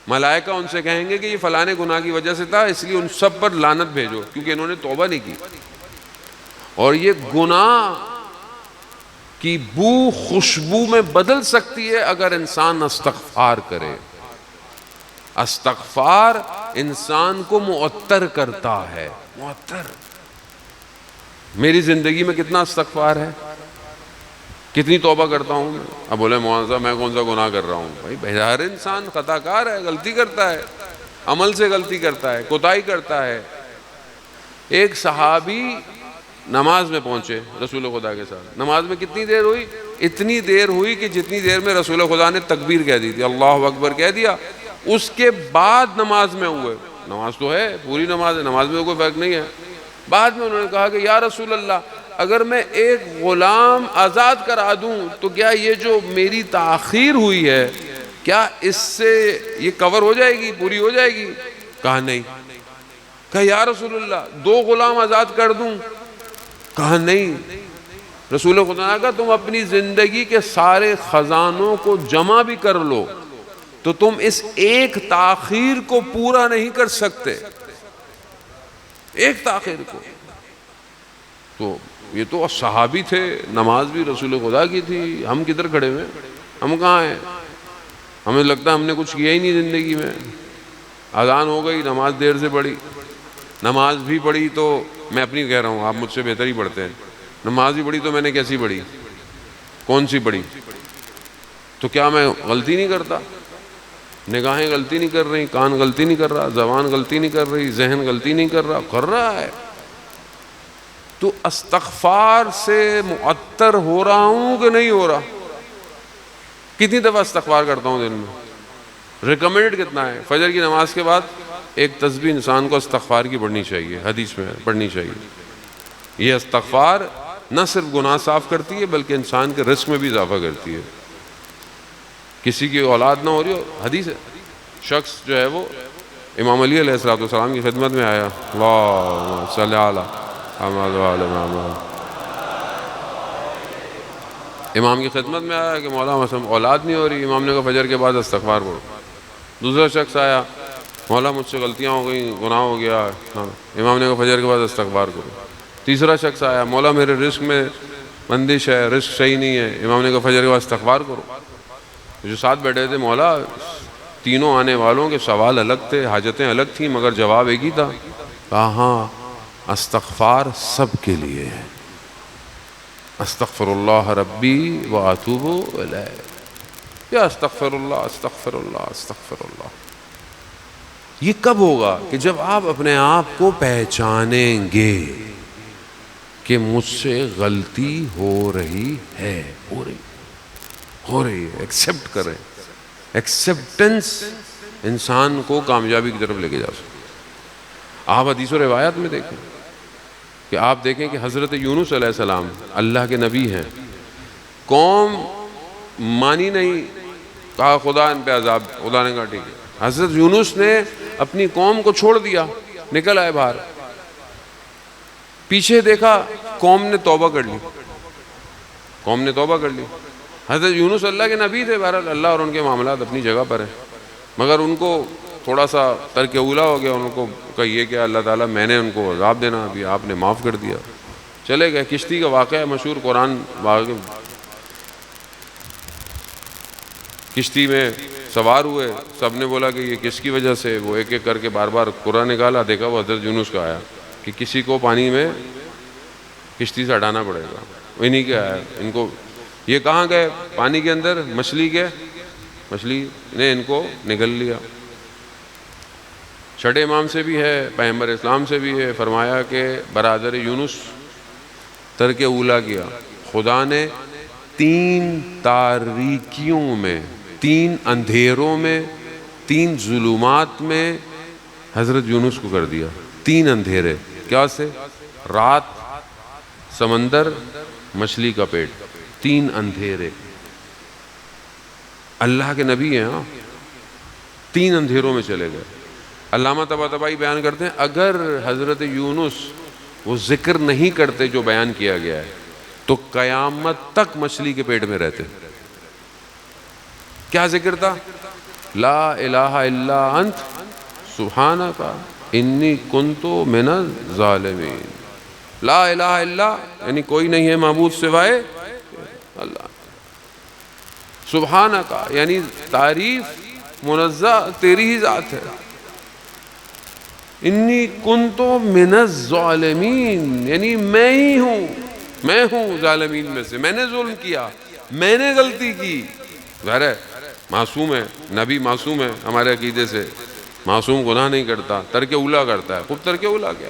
ملائکہ ان سے کہیں گے کہ یہ فلانے گناہ کی وجہ سے تھا, اس لیے ان سب پر لعنت بھیجو, کیونکہ انہوں نے توبہ نہیں کی. اور یہ گناہ کی بو خوشبو میں بدل سکتی ہے اگر انسان استغفار کرے. استغفار انسان کو معطر کرتا ہے, معطر. میری زندگی میں کتنا استغفار ہے, کتنی توبہ کرتا ہوں میں. اب بولے مولانا میں کون سا گناہ کر رہا ہوں؟ بھائی ہر انسان خطا کار ہے, غلطی کرتا ہے, عمل سے غلطی کرتا ہے, کوتاہی کرتا ہے. ایک صحابی نماز میں پہنچے رسول خدا کے ساتھ. نماز میں کتنی دیر ہوئی؟ اتنی دیر ہوئی کہ جتنی دیر میں رسول خدا نے تکبیر کہہ دی تھی, اللہ اکبر کہہ دیا. اس کے بعد نماز میں ہوئے, نماز تو ہے, پوری نماز ہے, نماز میں کوئی فرق نہیں ہے. بعد میں انہوں نے کہا کہ یا رسول اللہ, اگر میں ایک غلام آزاد کرا دوں تو کیا یہ جو میری تاخیر ہوئی ہے کیا اس سے یہ کور ہو جائے گی, پوری ہو جائے گی؟ کہا نہیں. کہا یا رسول اللہ 2 غلام آزاد کر دوں؟ کہا نہیں. رسول خدا نے کہا تم اپنی زندگی کے سارے خزانوں کو جمع بھی کر لو تو تم اس ایک تاخیر کو پورا نہیں کر سکتے, ایک تاخیر کو. تو یہ تو صحابی تھے, نماز بھی رسول خدا کی تھی, ہم کدھر کھڑے ہوئے, ہم کہاں ہیں؟ ہمیں لگتا ہے ہم نے کچھ کیا ہی نہیں زندگی میں. اذان ہو گئی, نماز دیر سے پڑھی, نماز بھی پڑھی تو میں اپنی کہہ رہا ہوں, آپ مجھ سے بہتر ہی پڑھتے ہیں. نماز بھی پڑھی تو میں نے کیسی پڑھی, کون سی پڑھی؟ تو کیا میں غلطی نہیں کرتا؟ نگاہیں غلطی نہیں کر رہی, کان غلطی نہیں کر رہا, زبان غلطی نہیں کر رہی, ذہن غلطی نہیں کر رہا, کر رہا ہے. تو استغفار سے معطر ہو رہا ہوں کہ نہیں ہو رہا؟ کتنی دفعہ استغفار کرتا ہوں دن میں؟ ریکمنڈ کتنا ہے؟ فجر کی نماز کے بعد ایک تسبیح انسان کو استغفار کی پڑھنی چاہیے, حدیث میں پڑھنی چاہیے. یہ استغفار نہ صرف گناہ صاف کرتی ہے بلکہ انسان کے رزق میں بھی اضافہ کرتی ہے. کسی کی اولاد نہ ہو رہی ہو, حدیث ہے, شخص جو ہے وہ امام علی علیہ السلام کی خدمت میں آیا، اللہم صلی علی محمد و آل محمد، امام کی خدمت میں آیا کہ مولا مثلا اولاد نہیں ہو رہی، امام نے کہا فجر کے بعد استغفار پڑھو۔ دوسرا شخص آیا، مولا مجھ سے غلطیاں ہو گئیں، گناہ ہو گیا، امام نے کہا فجر کے بعد استغفار کرو۔ تیسرا شخص آیا، مولا میرے رزق میں بندش ہے، رزق صحیح نہیں ہے، امام نے کہا فجر کے بعد استغفار کرو۔ جو ساتھ بیٹھے تھے، مولا تینوں آنے والوں کے سوال الگ تھے، حاجتیں الگ تھیں، مگر جواب ایک ہی تھا۔ کہا ہاں، استغفار سب کے لیے ہے، استغفر اللہ ربی و اتوب الیہ، یا استغفر اللہ استغفر اللہ استغفر اللہ۔ یہ کب ہوگا؟ کہ جب آپ اپنے آپ کو پہچانیں گے کہ مجھ سے غلطی ہو رہی ہے، ہو رہی ہے، ایکسیپٹ کریں۔ ایکسیپٹنس انسان کو کامیابی کی طرف لے کے جا سکتا۔ آپ حدیث و روایات میں دیکھیں کہ آپ دیکھیں کہ حضرت یونس علیہ السلام اللہ کے نبی ہیں، قوم مانی نہیں، کہا خدا ان پہ عذاب، خدا نے کہا ٹھیک ہے۔ حضرت یونس نے اپنی قوم کو چھوڑ دیا، نکل آئے باہر، پیچھے دیکھا قوم نے توبہ کر لی، قوم نے توبہ کر لی۔ حضرت یونس اللہ کے نبی تھے، بہرحال اللہ اور ان کے معاملات اپنی جگہ پر ہیں، مگر ان کو تھوڑا سا ترک اولا ہو گیا، ان کو کہیے کہ اللہ تعالیٰ میں نے ان کو عذاب دینا، ابھی آپ نے معاف کر دیا، چلے گئے۔ کشتی کا واقعہ مشہور، قرآن کشتی میں سوار ہوئے، سب نے بولا کہ یہ کس کی وجہ سے، وہ ایک ایک کر کے بار بار قرآن نکالا، دیکھا وہ حضرت یونس کا آیا کہ کسی کو پانی میں کشتی سے ہٹانا پڑے گا، انہی کے آیا۔ ان کو یہ کہاں گئے؟ پانی کے اندر، مچھلی نے ان کو نگل لیا۔ چھٹے امام سے بھی ہے، پیغمبر اسلام سے بھی ہے، فرمایا کہ برادر یونس ترک اولا کیا، خدا نے 3 تاریکیوں میں، 3 اندھیروں میں، 3 ظلمات میں حضرت یونس کو کر دیا۔ 3 اندھیرے کیا سے؟ رات، سمندر، مچھلی کا پیٹ، 3 اندھیرے۔ اللہ کے نبی ہیں، 3 اندھیروں میں چلے گئے۔ علامہ طباطبائی بیان کرتے ہیں اگر حضرت یونس وہ ذکر نہیں کرتے جو بیان کیا گیا ہے تو قیامت تک مچھلی کے پیٹ میں رہتے۔ کیا ذکر تھا؟ لا الہ الا انت سبحانک انی کنت من الظالمین۔ لا الہ الا یعنی کوئی نہیں ہے معبود سوائے اللہ، سبحانک یعنی تعریف منزہ تیری ہی ذات ہے، انی کنت من الظالمین یعنی میں ہوں ظالمین میں سے، میں نے ظلم کیا، میں نے غلطی کی۔ ظاہر ہے معصوم ہے، نبی معصوم ہے، ہمارے عقیدے سے معصوم گناہ نہیں کرتا، ترک اولا کرتا ہے، خوب ترک اولا کیا،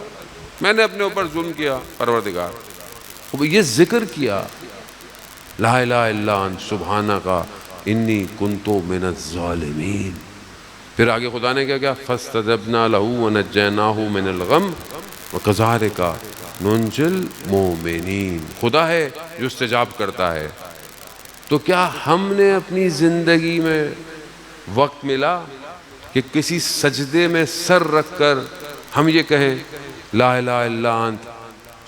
میں نے اپنے اوپر ظلم کیا پروردگار، خوب یہ ذکر کیا لا الہ الا انت سبحانک انی کنت من الظالمین۔ پھر آگے خدا نے کیا فاستجبنا له ونجیناہ من الغم وکذالک ننجی المؤمنین۔ خدا ہے جو استجاب کرتا ہے۔ تو کیا ہم نے اپنی زندگی میں وقت ملا کہ کسی سجدے میں سر رکھ کر ہم یہ کہیں لا الہ الا انت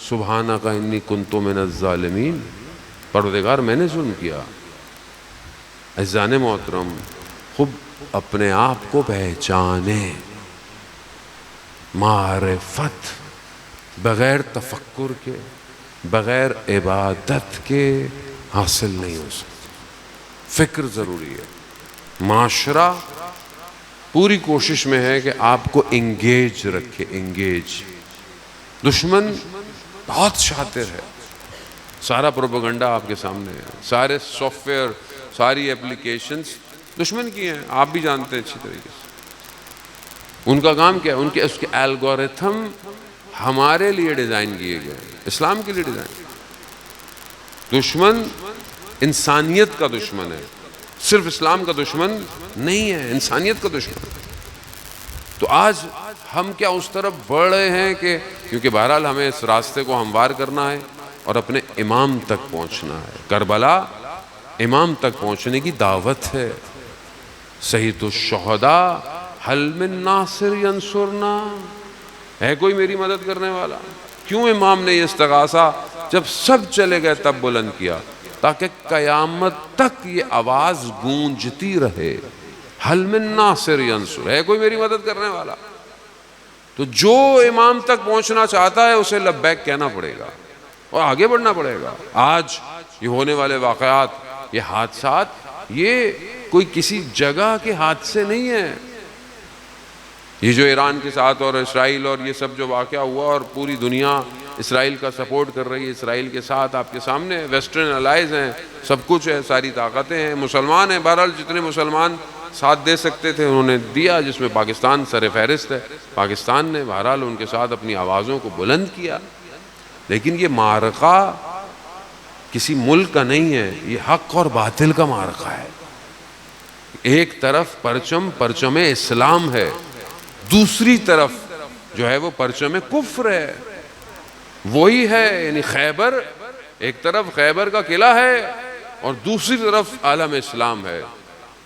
سبحانک انی کنت من الظالمین، پروردگار میں نے ظلم کیا۔ عزیزان محترم، خوب اپنے آپ کو پہچانیں، معرفت بغیر تفکر کے، بغیر عبادت کے حاصل نہیں ہو سکتی، فکر ضروری ہے۔ معاشرہ پوری کوشش میں ہے کہ آپ کو انگیج رکھے، انگیج۔ دشمن بہت شاطر ہے، سارا پروپیگنڈا آپ کے سامنے ہے، سارے سافٹ ویئر، ساری اپلیکیشنز دشمن کی ہیں، آپ بھی جانتے ہیں اچھی طریقے سے۔ ان کا کام کیا ہے؟ اس کے الگورتھم ہمارے لیے ڈیزائن کیے گئے ہیں، اسلام کے لیے ڈیزائن۔ دشمن انسانیت کا دشمن ہے، صرف اسلام کا دشمن نہیں ہے، انسانیت کا دشمن ہے۔ تو آج ہم کیا اس طرف بڑھ رہے ہیں کہ کیونکہ بہرحال ہمیں اس راستے کو ہموار کرنا ہے اور اپنے امام تک پہنچنا ہے۔ کربلا امام تک پہنچنے کی دعوت ہے۔ سید الشہداء حل من ناصر ینصرنا، ہے کوئی میری مدد کرنے والا؟ کیوں امام نے یہ استغاثہ جب سب چلے گئے تب بلند کیا؟ تاکہ قیامت تک یہ آواز گونجتی رہے، حل من ناصر ینصر، ہے کوئی میری مدد کرنے والا؟ تو جو امام تک پہنچنا چاہتا ہے اسے لبیک کہنا پڑے گا اور آگے بڑھنا پڑے گا۔ آج یہ ہونے والے واقعات، یہ حادثات، یہ کوئی کسی جگہ کے حادثے نہیں ہیں۔ یہ جو ایران کے ساتھ اور اسرائیل اور یہ سب جو واقعہ ہوا، اور پوری دنیا اسرائیل کا سپورٹ کر رہی ہے، اسرائیل کے ساتھ آپ کے سامنے ویسٹرن الائز ہیں، سب کچھ ہے، ساری طاقتیں ہیں، مسلمان ہیں، بہرحال جتنے مسلمان ساتھ دے سکتے تھے انہوں نے دیا، جس میں پاکستان سر فہرست ہے۔ پاکستان نے بہرحال ان کے ساتھ اپنی آوازوں کو بلند کیا، لیکن یہ معرکہ کسی ملک کا نہیں ہے، یہ حق اور باطل کا معرکہ ہے۔ ایک طرف پرچم اسلام ہے، دوسری طرف جو ہے وہ پرچم کفر ہے، وہی ہے، یعنی خیبر، ایک طرف خیبر کا قلعہ ہے اور دوسری طرف عالم اسلام ہے،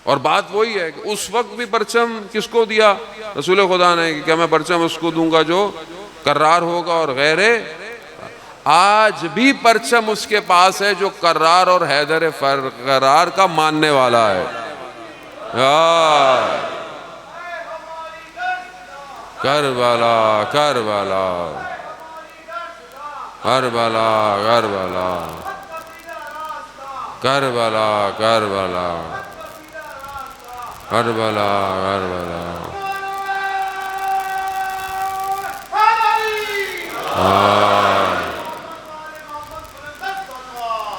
اور بات وہی ہے کہ اس وقت بھی پرچم کس کو دیا رسول خدا نے کہ میں پرچم اس کو دوں گا جو کرار ہوگا اور غیر۔ آج بھی پرچم اس کے پاس ہے جو کرار اور حیدر قرار کا ماننے والا ہے۔ کربلا کربلا کربلا کربلا کربلا کربلا کربلا کربلا،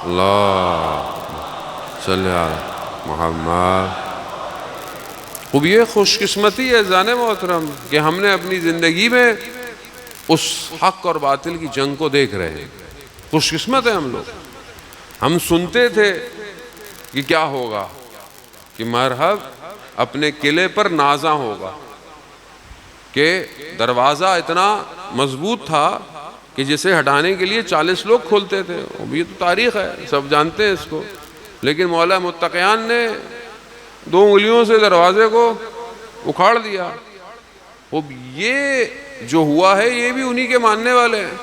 اللہ صلی علی محمد۔ خوب یہ خوش قسمتی ہے زان محترم کہ ہم نے اپنی زندگی میں اس حق اور باطل کی جنگ کو دیکھ رہے ہیں۔ خوش قسمت ہیں ہم لوگ۔ ہم سنتے تھے کہ کیا ہوگا، کہ مرحب اپنے قلعے پر نازاں ہوگا، کہ دروازہ اتنا مضبوط تھا کہ جسے ہٹانے کے لیے 40 لوگ کھولتے تھے۔ یہ تو تاریخ ہے، سب جانتے ہیں اس کو، لیکن مولا متقیان نے 2 انگلیوں سے دروازے کو اکھاڑ دیا۔ یہ جو ہوا ہے یہ بھی انہی کے ماننے والے ہیں۔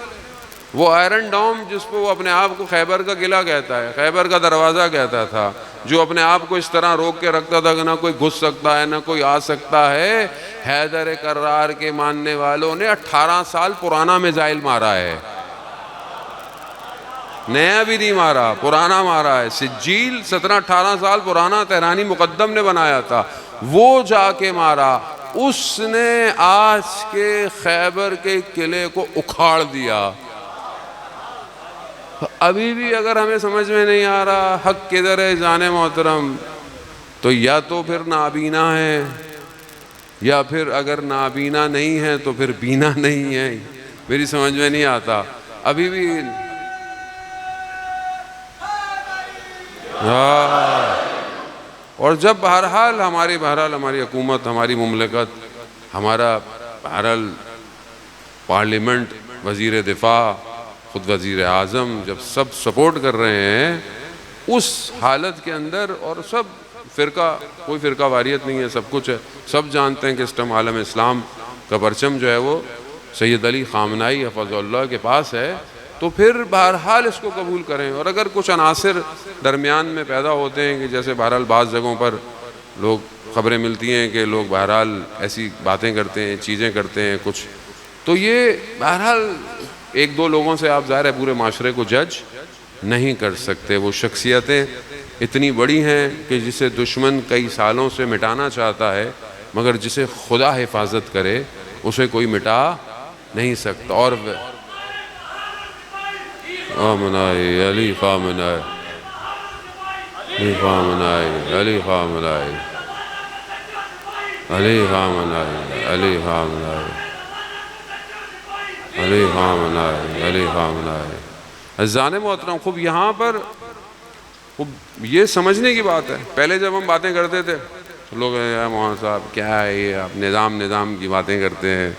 وہ آئرن ڈوم جس پہ وہ اپنے آپ کو خیبر کا قلعہ کہتا ہے، خیبر کا دروازہ کہتا تھا، جو اپنے آپ کو اس طرح روک کے رکھتا تھا کہ نہ کوئی گھس سکتا ہے نہ کوئی آ سکتا ہے، حیدر کرار کے ماننے والوں نے 18 سال پرانا میزائل مارا ہے، نیا بھی نہیں مارا، پرانا مارا ہے۔ سجیل 17-18 سال پرانا تہرانی مقدم نے بنایا تھا، وہ جا کے مارا، اس نے آج کے خیبر کے قلعے کو اکھاڑ دیا۔ ابھی بھی اگر ہمیں سمجھ میں نہیں آ رہا حق کدھر ہے جان محترم، تو یا تو پھر نابینا ہے، یا پھر اگر نابینا نہیں ہے تو پھر بینا نہیں ہے، میری سمجھ میں نہیں آتا ابھی بھی۔ اور جب بہرحال ہماری حکومت، ہماری مملکت، ہمارا بہرحال پارلیمنٹ، وزیر دفاع، خود وزیر اعظم، جب سب سپورٹ کر رہے ہیں اس حالت کے اندر، اور سب فرقہ، کوئی فرقہ واریت نہیں ہے، سب کچھ ہے، سب جانتے ہیں کہ اس ٹائم عالم اسلام کا پرچم جو ہے وہ سید علی خامنائی حفظ اللہ کے پاس ہے، تو پھر بہرحال اس کو قبول کریں۔ اور اگر کچھ عناصر درمیان میں پیدا ہوتے ہیں کہ جیسے بہرحال بعض جگہوں پر لوگ خبریں ملتی ہیں کہ لوگ بہرحال ایسی باتیں کرتے ہیں، چیزیں کرتے ہیں کچھ، تو یہ بہرحال 1-2 لوگوں سے آپ ظاہر ہے پورے معاشرے کو جج نہیں کر سکتے۔ وہ شخصیتیں اتنی بڑی ہیں کہ جسے دشمن کئی سالوں سے مٹانا چاہتا ہے، مگر جسے خدا حفاظت کرے اسے کوئی مٹا نہیں سکتا۔ اور خامنائی علی خامنائی علی خامنائی علی خامنائی علی خامنائی علی خامنائی علی خامنائی علی خامنائی۔ عزیزان محترم، خوب یہاں پر خوب یہ سمجھنے کی بات ہے، پہلے جب ہم باتیں کرتے تھے تو لوگ مولانا صاحب کیا ہے یہ، آپ نظام کی باتیں کرتے ہیں،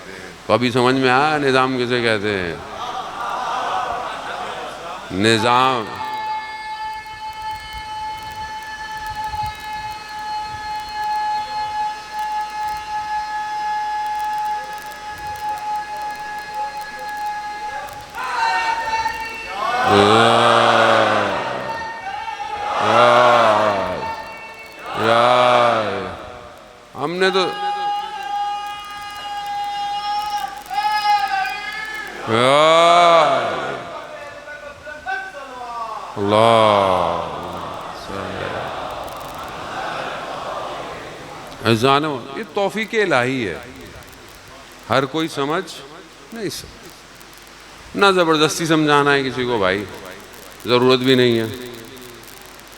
تو ابھی سمجھ میں آیا نظام کسے کہتے ہیں۔ نظام ہم نے تو اللہ عزیزان، یہ توفیق الہی ہے، ہر کوئی سمجھ نہیں سکتا، نہ زبردستی سمجھانا ہے کسی کو، بھائی ضرورت بھی نہیں ہے،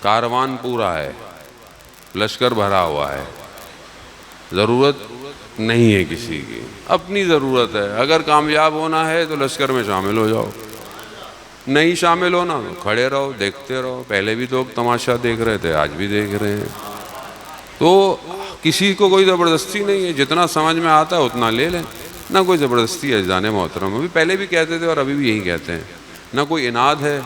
کاروان پورا ہے، لشکر بھرا ہوا ہے، ضرورت نہیں ہے کسی کی، اپنی ضرورت ہے، اگر کامیاب ہونا ہے تو لشکر میں شامل ہو جاؤ، نہیں شامل ہونا تو کھڑے رہو، دیکھتے رہو، پہلے بھی تو تماشا دیکھ رہے تھے، آج بھی دیکھ رہے ہیں، تو کسی کو کوئی زبردستی نہیں ہے، جتنا سمجھ میں آتا ہے اتنا لے لیں، نہ کوئی زبردستی ہے عزیزان محترم، ابھی پہلے بھی کہتے تھے اور ابھی بھی یہی کہتے ہیں، نہ کوئی اناد ہے،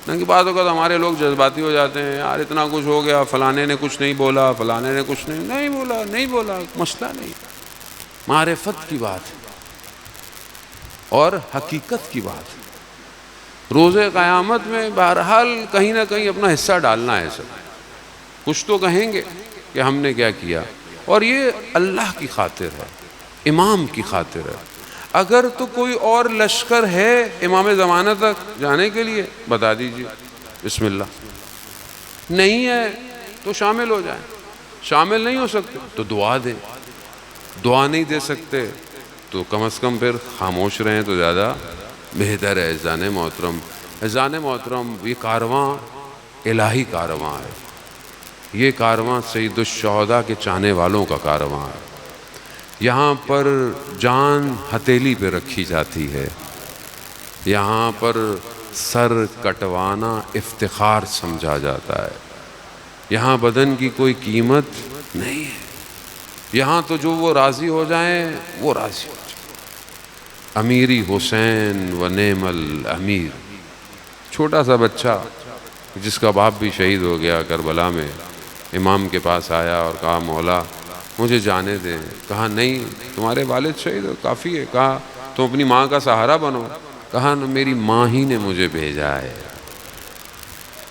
نہ کہ بعض اوقات ہمارے لوگ جذباتی ہو جاتے ہیں، یار اتنا کچھ ہو گیا، فلانے نے کچھ نہیں بولا، فلانے نے کچھ نہیں بولا، مسئلہ نہیں، معرفت کی بات ہے اور حقیقت کی بات ہے، روز قیامت میں بہرحال کہیں نہ کہیں اپنا حصہ ڈالنا ہے سب، کچھ تو کہیں گے کہ ہم نے کیا کیا، اور یہ اللہ کی خاطر ہے، امام کی خاطر ہے، اگر تو کوئی اور لشکر ہے امام زمانہ تک جانے کے لیے بتا دیجئے، بسم اللہ، نہیں ہے تو شامل ہو جائیں، شامل نہیں ہو سکتے تو دعا دیں، دعا نہیں دے سکتے تو کم از کم پھر خاموش رہیں تو زیادہ بہتر ہے عزیزان محترم، عزیزان محترم، یہ کارواں الہی کارواں ہے، یہ کارواں سید الشہداء کے چاہنے والوں کا کارواں ہے، یہاں پر جان ہتھیلی پہ رکھی جاتی ہے، یہاں پر سر کٹوانا افتخار سمجھا جاتا ہے، یہاں بدن کی کوئی قیمت نہیں ہے، یہاں تو جو وہ راضی ہو جائیں وہ راضی ہو جائیں، امیری حسین و نعم الامیر، چھوٹا سا بچہ جس کا باپ بھی شہید ہو گیا کربلا میں، امام کے پاس آیا اور کہا مولا مجھے جانے دیں، کہا نہیں تمہارے والد شہید ہو کافی ہے، کہا تم اپنی ماں کا سہارا بنو، کہا میری ماں ہی نے مجھے بھیجا ہے،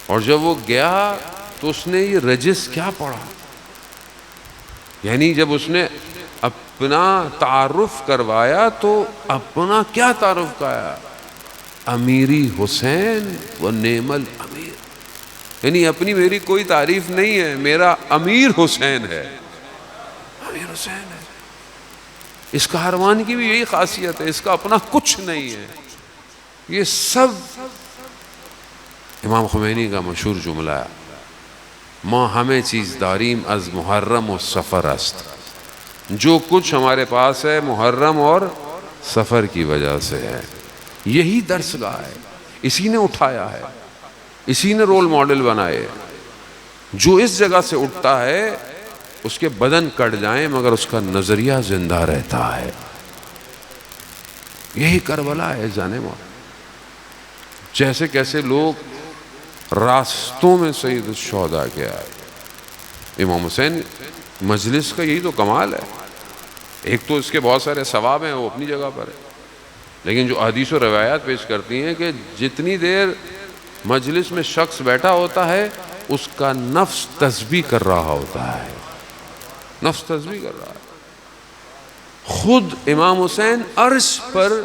اور جب وہ گیا تو اس نے یہ رجس کیا پڑھا، یعنی جب اس نے اپنا تعارف کروایا تو اپنا کیا تعارف کرایا، امیری حسین و نعم الامیر، یعنی اپنی میری کوئی تعریف نہیں ہے، میرا امیر حسین ہے، امیر حسین ہے، اس کاروان کی بھی یہی خاصیت ہے، اس کا اپنا کچھ نہیں ہے، یہ سب امام خمینی کا مشہور جملہ ہے، ما ہمیں چیز داریم از محرم و سفر است، جو کچھ ہمارے پاس ہے محرم اور سفر کی وجہ سے ہے، یہی درس گاہ ہے، اسی نے اٹھایا ہے، اسی نے رول ماڈل بنائے، جو اس جگہ سے اٹھتا ہے اس کے بدن کٹ جائیں مگر اس کا نظریہ زندہ رہتا ہے، یہی کربلا ہے جانے مولا، جیسے کیسے لوگ راستوں میں سید الشہداء کے آئے، امام حسین مجلس کا یہی تو کمال ہے، ایک تو اس کے بہت سارے ثواب ہیں وہ اپنی جگہ پر ہے، لیکن جو حدیث و روایات پیش کرتی ہیں کہ جتنی دیر مجلس میں شخص بیٹھا ہوتا ہے اس کا نفس تسبیح کر رہا ہوتا ہے، نفس تسبیح کر رہا ہے، خود امام حسین عرش پر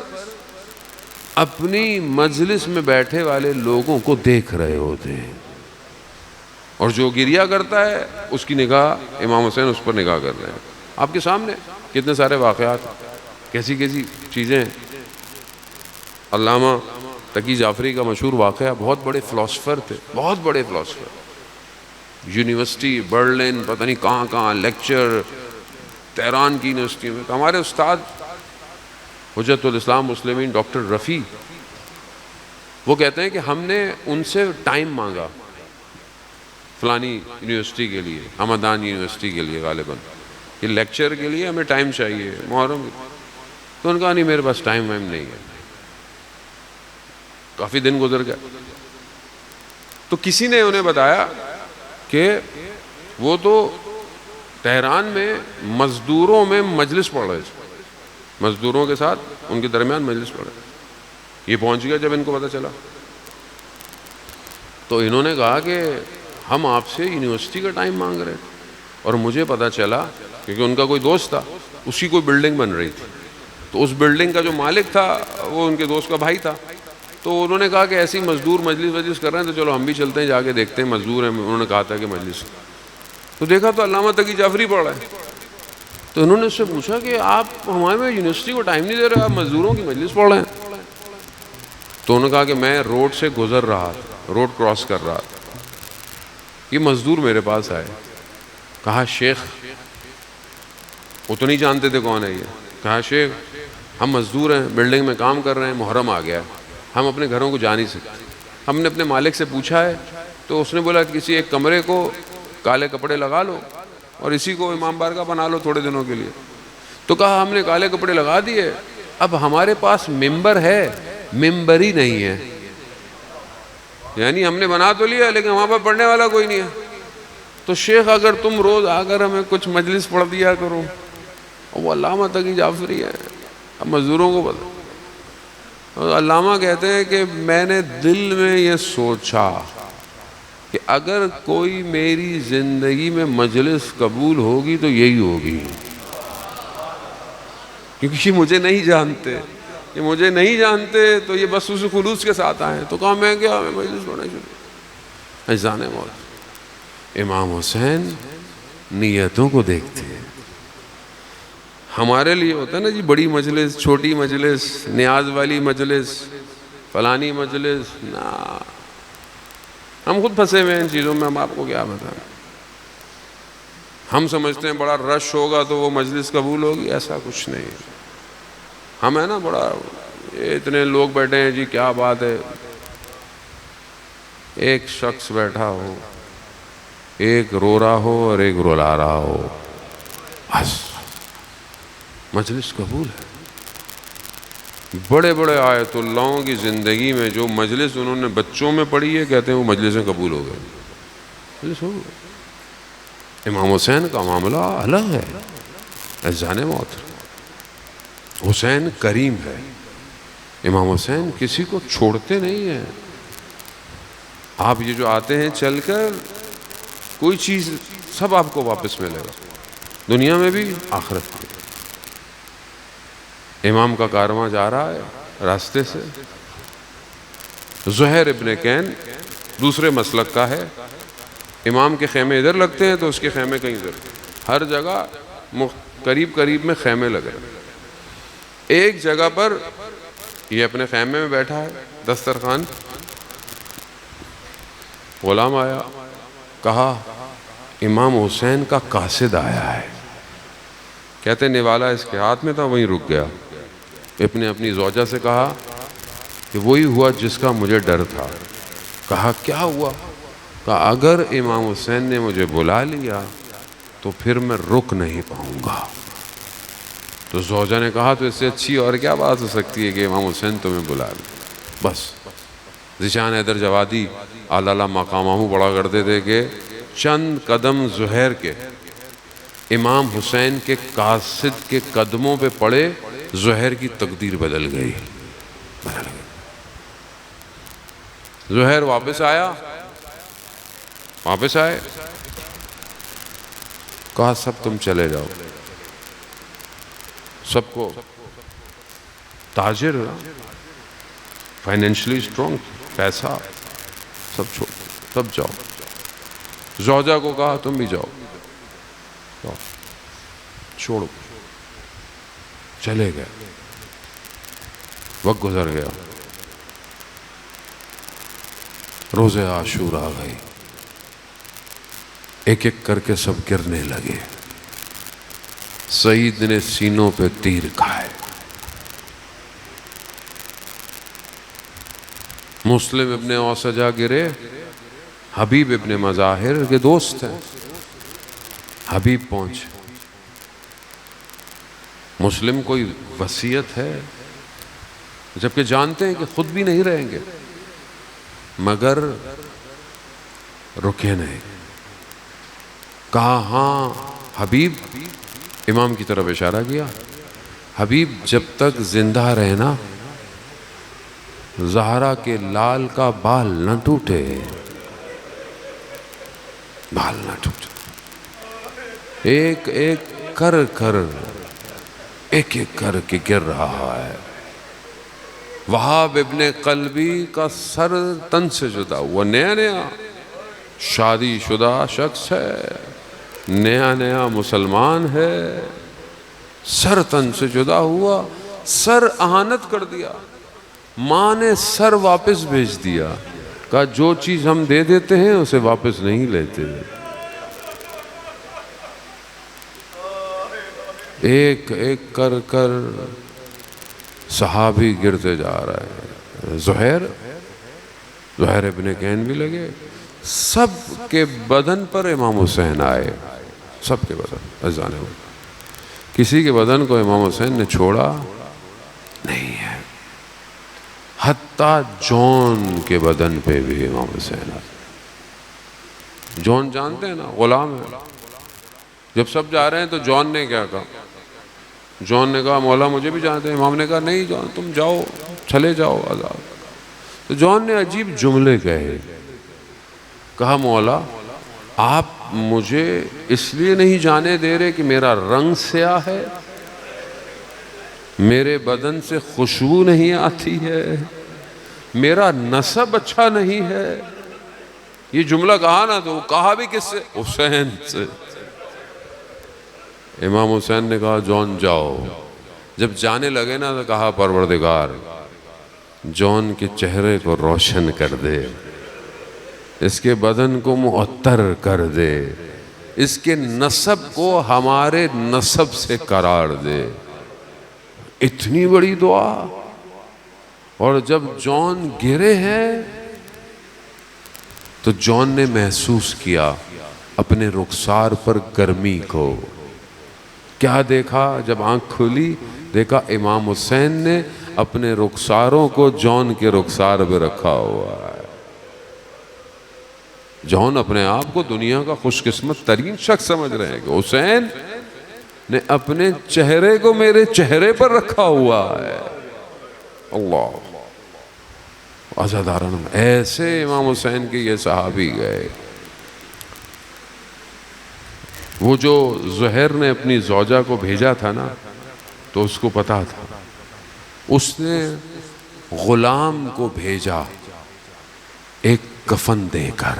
اپنی مجلس میں بیٹھے والے لوگوں کو دیکھ رہے ہوتے ہیں، اور جو گریہ کرتا ہے اس کی نگاہ امام حسین اس پر نگاہ کر رہے ہیں، آپ کے سامنے کتنے سارے واقعات، کیسی کیسی چیزیں، علامہ تقی جعفری کا مشہور واقعہ، بہت بڑے فلاسفر تھے، بہت بڑے فلاسفر، یونیورسٹی برلن پتہ نہیں کہاں کہاں لیکچر، تہران کی یونیورسٹی میں، ہمارے استاد حجت الاسلام مسلمین ڈاکٹر رفیع، وہ کہتے ہیں کہ ہم نے ان سے ٹائم مانگا فلانی یونیورسٹی کے لیے، ہمدان یونیورسٹی کے لیے غالباً، کہ لیکچر کے لیے ہمیں ٹائم چاہیے محرم، تو ان کا نہیں میرے پاس ٹائم نہیں ہے، کافی دن گزر گئے، تو کسی نے انہیں بتایا کہ وہ تو تہران میں مزدوروں میں مجلس پڑھ رہے تھے، مزدوروں کے ساتھ ان کے درمیان مجلس پڑھ رہے، یہ پہنچ گیا جب ان کو پتہ چلا، تو انہوں نے کہا کہ ہم آپ سے یونیورسٹی کا ٹائم مانگ رہے ہیں، اور مجھے پتا چلا کیونکہ ان کا کوئی دوست تھا، اس کی کوئی بلڈنگ بن رہی تھی، تو اس بلڈنگ کا جو مالک تھا وہ ان کے دوست کا بھائی تھا، تو انہوں نے کہا کہ ایسی مزدور مجلس کر رہے ہیں تو چلو ہم بھی چلتے ہیں، جا کے دیکھتے ہیں مزدور ہیں، انہوں نے کہا تھا کہ مجلس، تو دیکھا تو علامہ تقی جعفری پڑھ رہا ہے، تو انہوں نے اس سے پوچھا کہ آپ ہمارے میں یونیورسٹی کو ٹائم نہیں دے رہے، آپ مزدوروں کی مجلس پڑھ رہے ہیں؟ تو انہوں نے کہا کہ میں روڈ سے گزر رہا تھا، روڈ کراس کر رہا تھا، یہ مزدور میرے پاس آئے، کہا شیخ، وہ تو نہیں جانتے تھے کون ہے یہ، کہا شیخ ہم مزدور ہیں، بلڈنگ میں کام کر رہے ہیں، محرم آ گیا ہے، ہم اپنے گھروں کو جا نہیں سکتے، ہم نے اپنے مالک سے پوچھا ہے تو اس نے بولا کسی ایک کمرے کو کالے کپڑے لگا لو اور اسی کو امام بارگاہ بنا لو تھوڑے دنوں کے لیے، تو کہا ہم نے کالے کپڑے لگا دیے، اب ہمارے پاس ممبر ہے، ممبر ہی نہیں ہے، یعنی ہم نے بنا تو لیا لیکن وہاں پر پڑھنے والا کوئی نہیں ہے، تو شیخ اگر تم روز آ کر ہمیں کچھ مجلس پڑھ دیا کرو، وہ علامہ تقی جعفری ہے، اب مزدوروں کو بتا، علامہ کہتے ہیں کہ میں نے دل میں یہ سوچا کہ اگر کوئی میری زندگی میں مجلس قبول ہوگی تو یہی ہوگی، کیونکہ یہ مجھے نہیں جانتے، یہ مجھے نہیں جانتے تو یہ بس اس خلوص کے ساتھ آئے، تو کہا میں کیا ہمیں مجلس پڑھنا شروع، اجزان موت امام حسین نیتوں کو دیکھتے ہیں، ہمارے لیے ہوتا ہے نا جی بڑی مجلس، چھوٹی مجلس، نیاز والی مجلس، فلانی مجلس، نا ہم خود پھنسے ہوئے ہیں ان چیزوں میں، ہم آپ کو کیا بتائیں، ہم سمجھتے ہیں بڑا رش ہوگا تو وہ مجلس قبول ہوگی، ایسا کچھ نہیں، ہم ہے نا بڑا اتنے لوگ بیٹھے ہیں جی کیا بات ہے، ایک شخص بیٹھا ہو، ایک رو رہا ہو اور ایک رلا رہا ہو، بس مجلس قبول ہے۔ بڑے بڑے آیت اللہوں کی زندگی میں جو مجلس انہوں نے بچوں میں پڑھی ہے، کہتے ہیں وہ مجلسیں قبول ہو گئے، مجلس ہو گئے۔ امام حسین کا معاملہ الگ ہے، اذان موت، حسین کریم ہے، امام حسین کسی کو چھوڑتے نہیں ہیں، آپ یہ جو آتے ہیں چل کر، کوئی چیز سب آپ کو واپس ملے گا، دنیا میں بھی آخرت میں۔ امام کا کارواں جا رہا ہے راستے سے، زہیر ابن کین دوسرے مسلک کا ہے، امام کے خیمے ادھر لگتے ہیں تو اس کے خیمے کہیں ادھر، ہر جگہ قریب قریب میں خیمے لگے، ایک جگہ پر یہ اپنے خیمے میں بیٹھا ہے، دسترخوان، غلام آیا، کہا امام حسین کا قاصد آیا ہے، کہتے نوالا اس کے ہاتھ میں تھا، وہیں رک گیا، اپنی زوجہ سے کہا کہ وہی ہوا جس کا مجھے ڈر تھا، کہا کیا ہوا، کہا اگر امام حسین نے مجھے بلا لیا تو پھر میں رک نہیں پاؤں گا، تو زوجہ نے کہا تو اس سے اچھی اور کیا بات ہو سکتی ہے کہ امام حسین تمہیں بلا لے، بس ذیشان حیدر جوادی اعلیٰ مقامہ پڑھا کرتے تھے کہ چند قدم زہیر کے امام حسین کے قاصد کے قدموں پہ پڑے، زہیر کی تقدیر بدل گئی، زہیر واپس آئے، کہا سب تم چلے جاؤ، سب کو تاجر فائنینشلی سٹرونگ، پیسہ سب چھوڑ، سب جاؤ، زوجہ کو کہا تم بھی جاؤ، چھوڑو، چلے گئے، وقت گزر گیا، روز عاشور آ گئی، ایک ایک کر کے سب گرنے لگے، سعید نے سینوں پہ تیر کھائے، مسلم ابن اوسجا گرے، حبیب ابن مظاہر کے دوست ہیں، حبیب پہنچے، مسلم کوئی وصیت ہے، جبکہ جانتے ہیں کہ خود بھی نہیں رہیں گے، مگر رکے نہیں، کہا ہاں حبیب، امام کی طرف اشارہ کیا، حبیب جب تک زندہ رہنا زہرا کے لال کا بال نہ ٹوٹے، بال نہ ٹوٹ جائے. ایک ایک کر ایک ایک کر کے گر رہا ہے. وہاب ابن قلبی کا سر تن سے جدا ہوا. نیا شادی شدہ شخص ہے, نیا مسلمان ہے, سر تن سے جدا ہوا. سر اہانت کر دیا. ماں نے سر واپس بھیج دیا, کہا جو چیز ہم دے دیتے ہیں اسے واپس نہیں لیتے. ایک ایک کر صحابی گرتے جا رہے ہیں. زہیر ابن کین بھی لگے. سب کے بدن پر امام حسین آئے, سب کے بدن ازانے ہوئے. کسی کے بدن کو امام حسین نے چھوڑا نہیں ہے. حتیٰ جون کے بدن پہ بھی امام حسین آئے. جون جانتے ہیں نا, غلام ہے. جب سب جا رہے ہیں تو جون نے کیا کہا؟ جون نے کہا مولا مجھے بھی جانتے ہیں. امام نے کہا نہیں جون تم جاؤ, چلے جاؤ آزاد. تو جون نے عجیب جملے کہے. کہا مولا آپ مجھے اس لیے نہیں جانے دے رہے کہ میرا رنگ سیاہ ہے, میرے بدن سے خوشبو نہیں آتی ہے, میرا نسب اچھا نہیں ہے. یہ جملہ کہا نا, تو کہا بھی کس سے؟ حسین سے. امام حسین نے کہا جون جاؤ. جب جانے لگے نا تو کہا پروردگار جون کے چہرے کو روشن کر دے, اس کے بدن کو معطر کر دے, اس کے نسب کو ہمارے نسب سے قرار دے. اتنی بڑی دعا. اور جب جون گرے ہیں تو جون نے محسوس کیا اپنے رخسار پر گرمی کو. کیا دیکھا؟ جب آنکھ کھلی دیکھا امام حسین نے اپنے رخساروں کو جون کے رخسار پہ رکھا ہوا ہے. جون اپنے آپ کو دنیا کا خوش قسمت ترین شخص سمجھ رہے ہیں کہ حسین نے اپنے چہرے کو میرے چہرے پر رکھا ہوا ہے. اللہ عزاداران, ایسے امام حسین کے یہ صحابی گئے. وہ جو زہیر نے اپنی زوجہ کو بھیجا تھا نا, تو اس کو پتا تھا. اس نے غلام کو بھیجا ایک کفن دے کر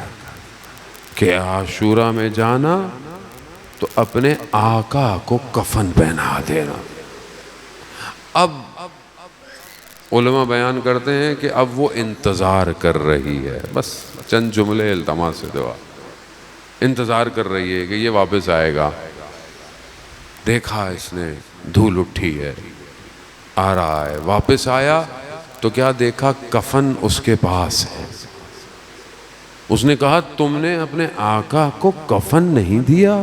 کہ عاشورہ میں جانا تو اپنے آقا کو کفن پہنا دینا. اب علماء بیان کرتے ہیں کہ اب وہ انتظار کر رہی ہے, بس چند جملے التماس سے دعا, انتظار کر رہی ہے کہ یہ واپس آئے گا. دیکھا اس نے دھول اٹھی ہے, آ رہا ہے. واپس آیا تو کیا دیکھا؟ کفن اس کے پاس ہے. اس نے کہا تم نے اپنے آقا کو کفن نہیں دیا؟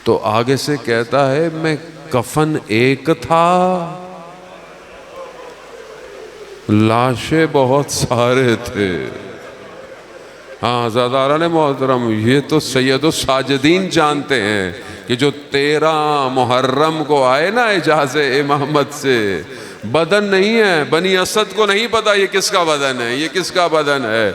تو آگے سے کہتا ہے میں کفن ایک تھا, لاشیں بہت سارے تھے. ہاں زاداران محترم, یہ تو سید الساجدین جانتے ہیں کہ جو 13 محرم کو آئے نا اجازت امامت سے, بدن نہیں ہے. بنی اسد کو نہیں پتا یہ کس کا بدن ہے, یہ کس کا بدن ہے.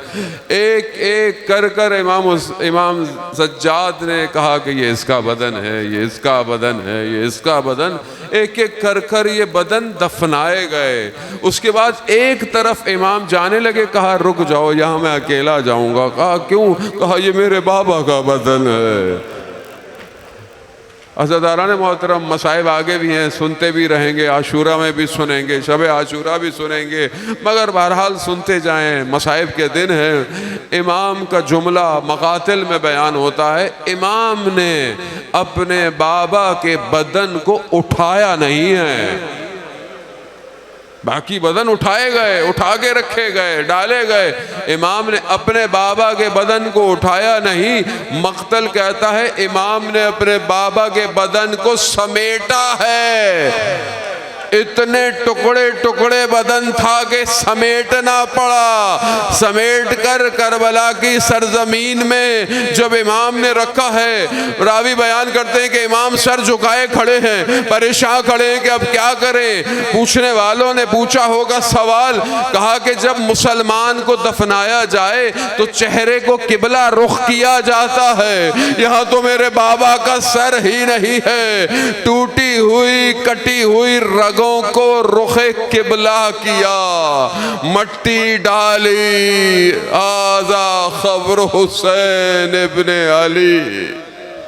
ایک ایک کر امام سجاد نے کہا کہ یہ اس کا بدن ہے, یہ اس کا بدن ہے, یہ اس کا بدن. ایک ایک کر یہ بدن دفنائے گئے. اس کے بعد ایک طرف امام جانے لگے, کہا رک جاؤ یہاں میں اکیلا جاؤں گا. کہا کیوں؟ کہا یہ میرے بابا کا بدن ہے. عزاداران محترم, مصائب آگے بھی ہیں, سنتے بھی رہیں گے, عاشورہ میں بھی سنیں گے, شب عاشورہ بھی سنیں گے, مگر بہرحال سنتے جائیں. مصائب کے دن ہیں. امام کا جملہ مقاتل میں بیان ہوتا ہے, امام نے اپنے بابا کے بدن کو اٹھایا نہیں ہے. باقی بدن اٹھائے گئے, اٹھا کے رکھے گئے, ڈالے گئے. امام نے اپنے بابا کے بدن کو اٹھایا نہیں. مقتل کہتا ہے امام نے اپنے بابا کے بدن کو سمیٹا ہے. اتنے ٹکڑے ٹکڑے بدن تھا کہ سمیٹنا پڑا۔ سمیٹ کر کربلا کی سرزمین میں جب امام نے رکھا ہے، راوی بیان کرتے ہیں کہ امام سر جھکائے کھڑے ہیں، پریشان کھڑے ہیں کہ اب کیا کریں۔ پوچھنے والوں نے پوچھا ہوگا سوال، کہا کہ جب مسلمان کو دفنایا جائے تو چہرے کو قبلہ رخ کیا جاتا ہے، یہاں تو میرے بابا کا سر ہی نہیں ہے، ٹوٹی ہوئی کٹی ہوئی رگوں کو رخ قبلہ کیا، مٹی ڈالی، آذا خبر حسین ابن علی۔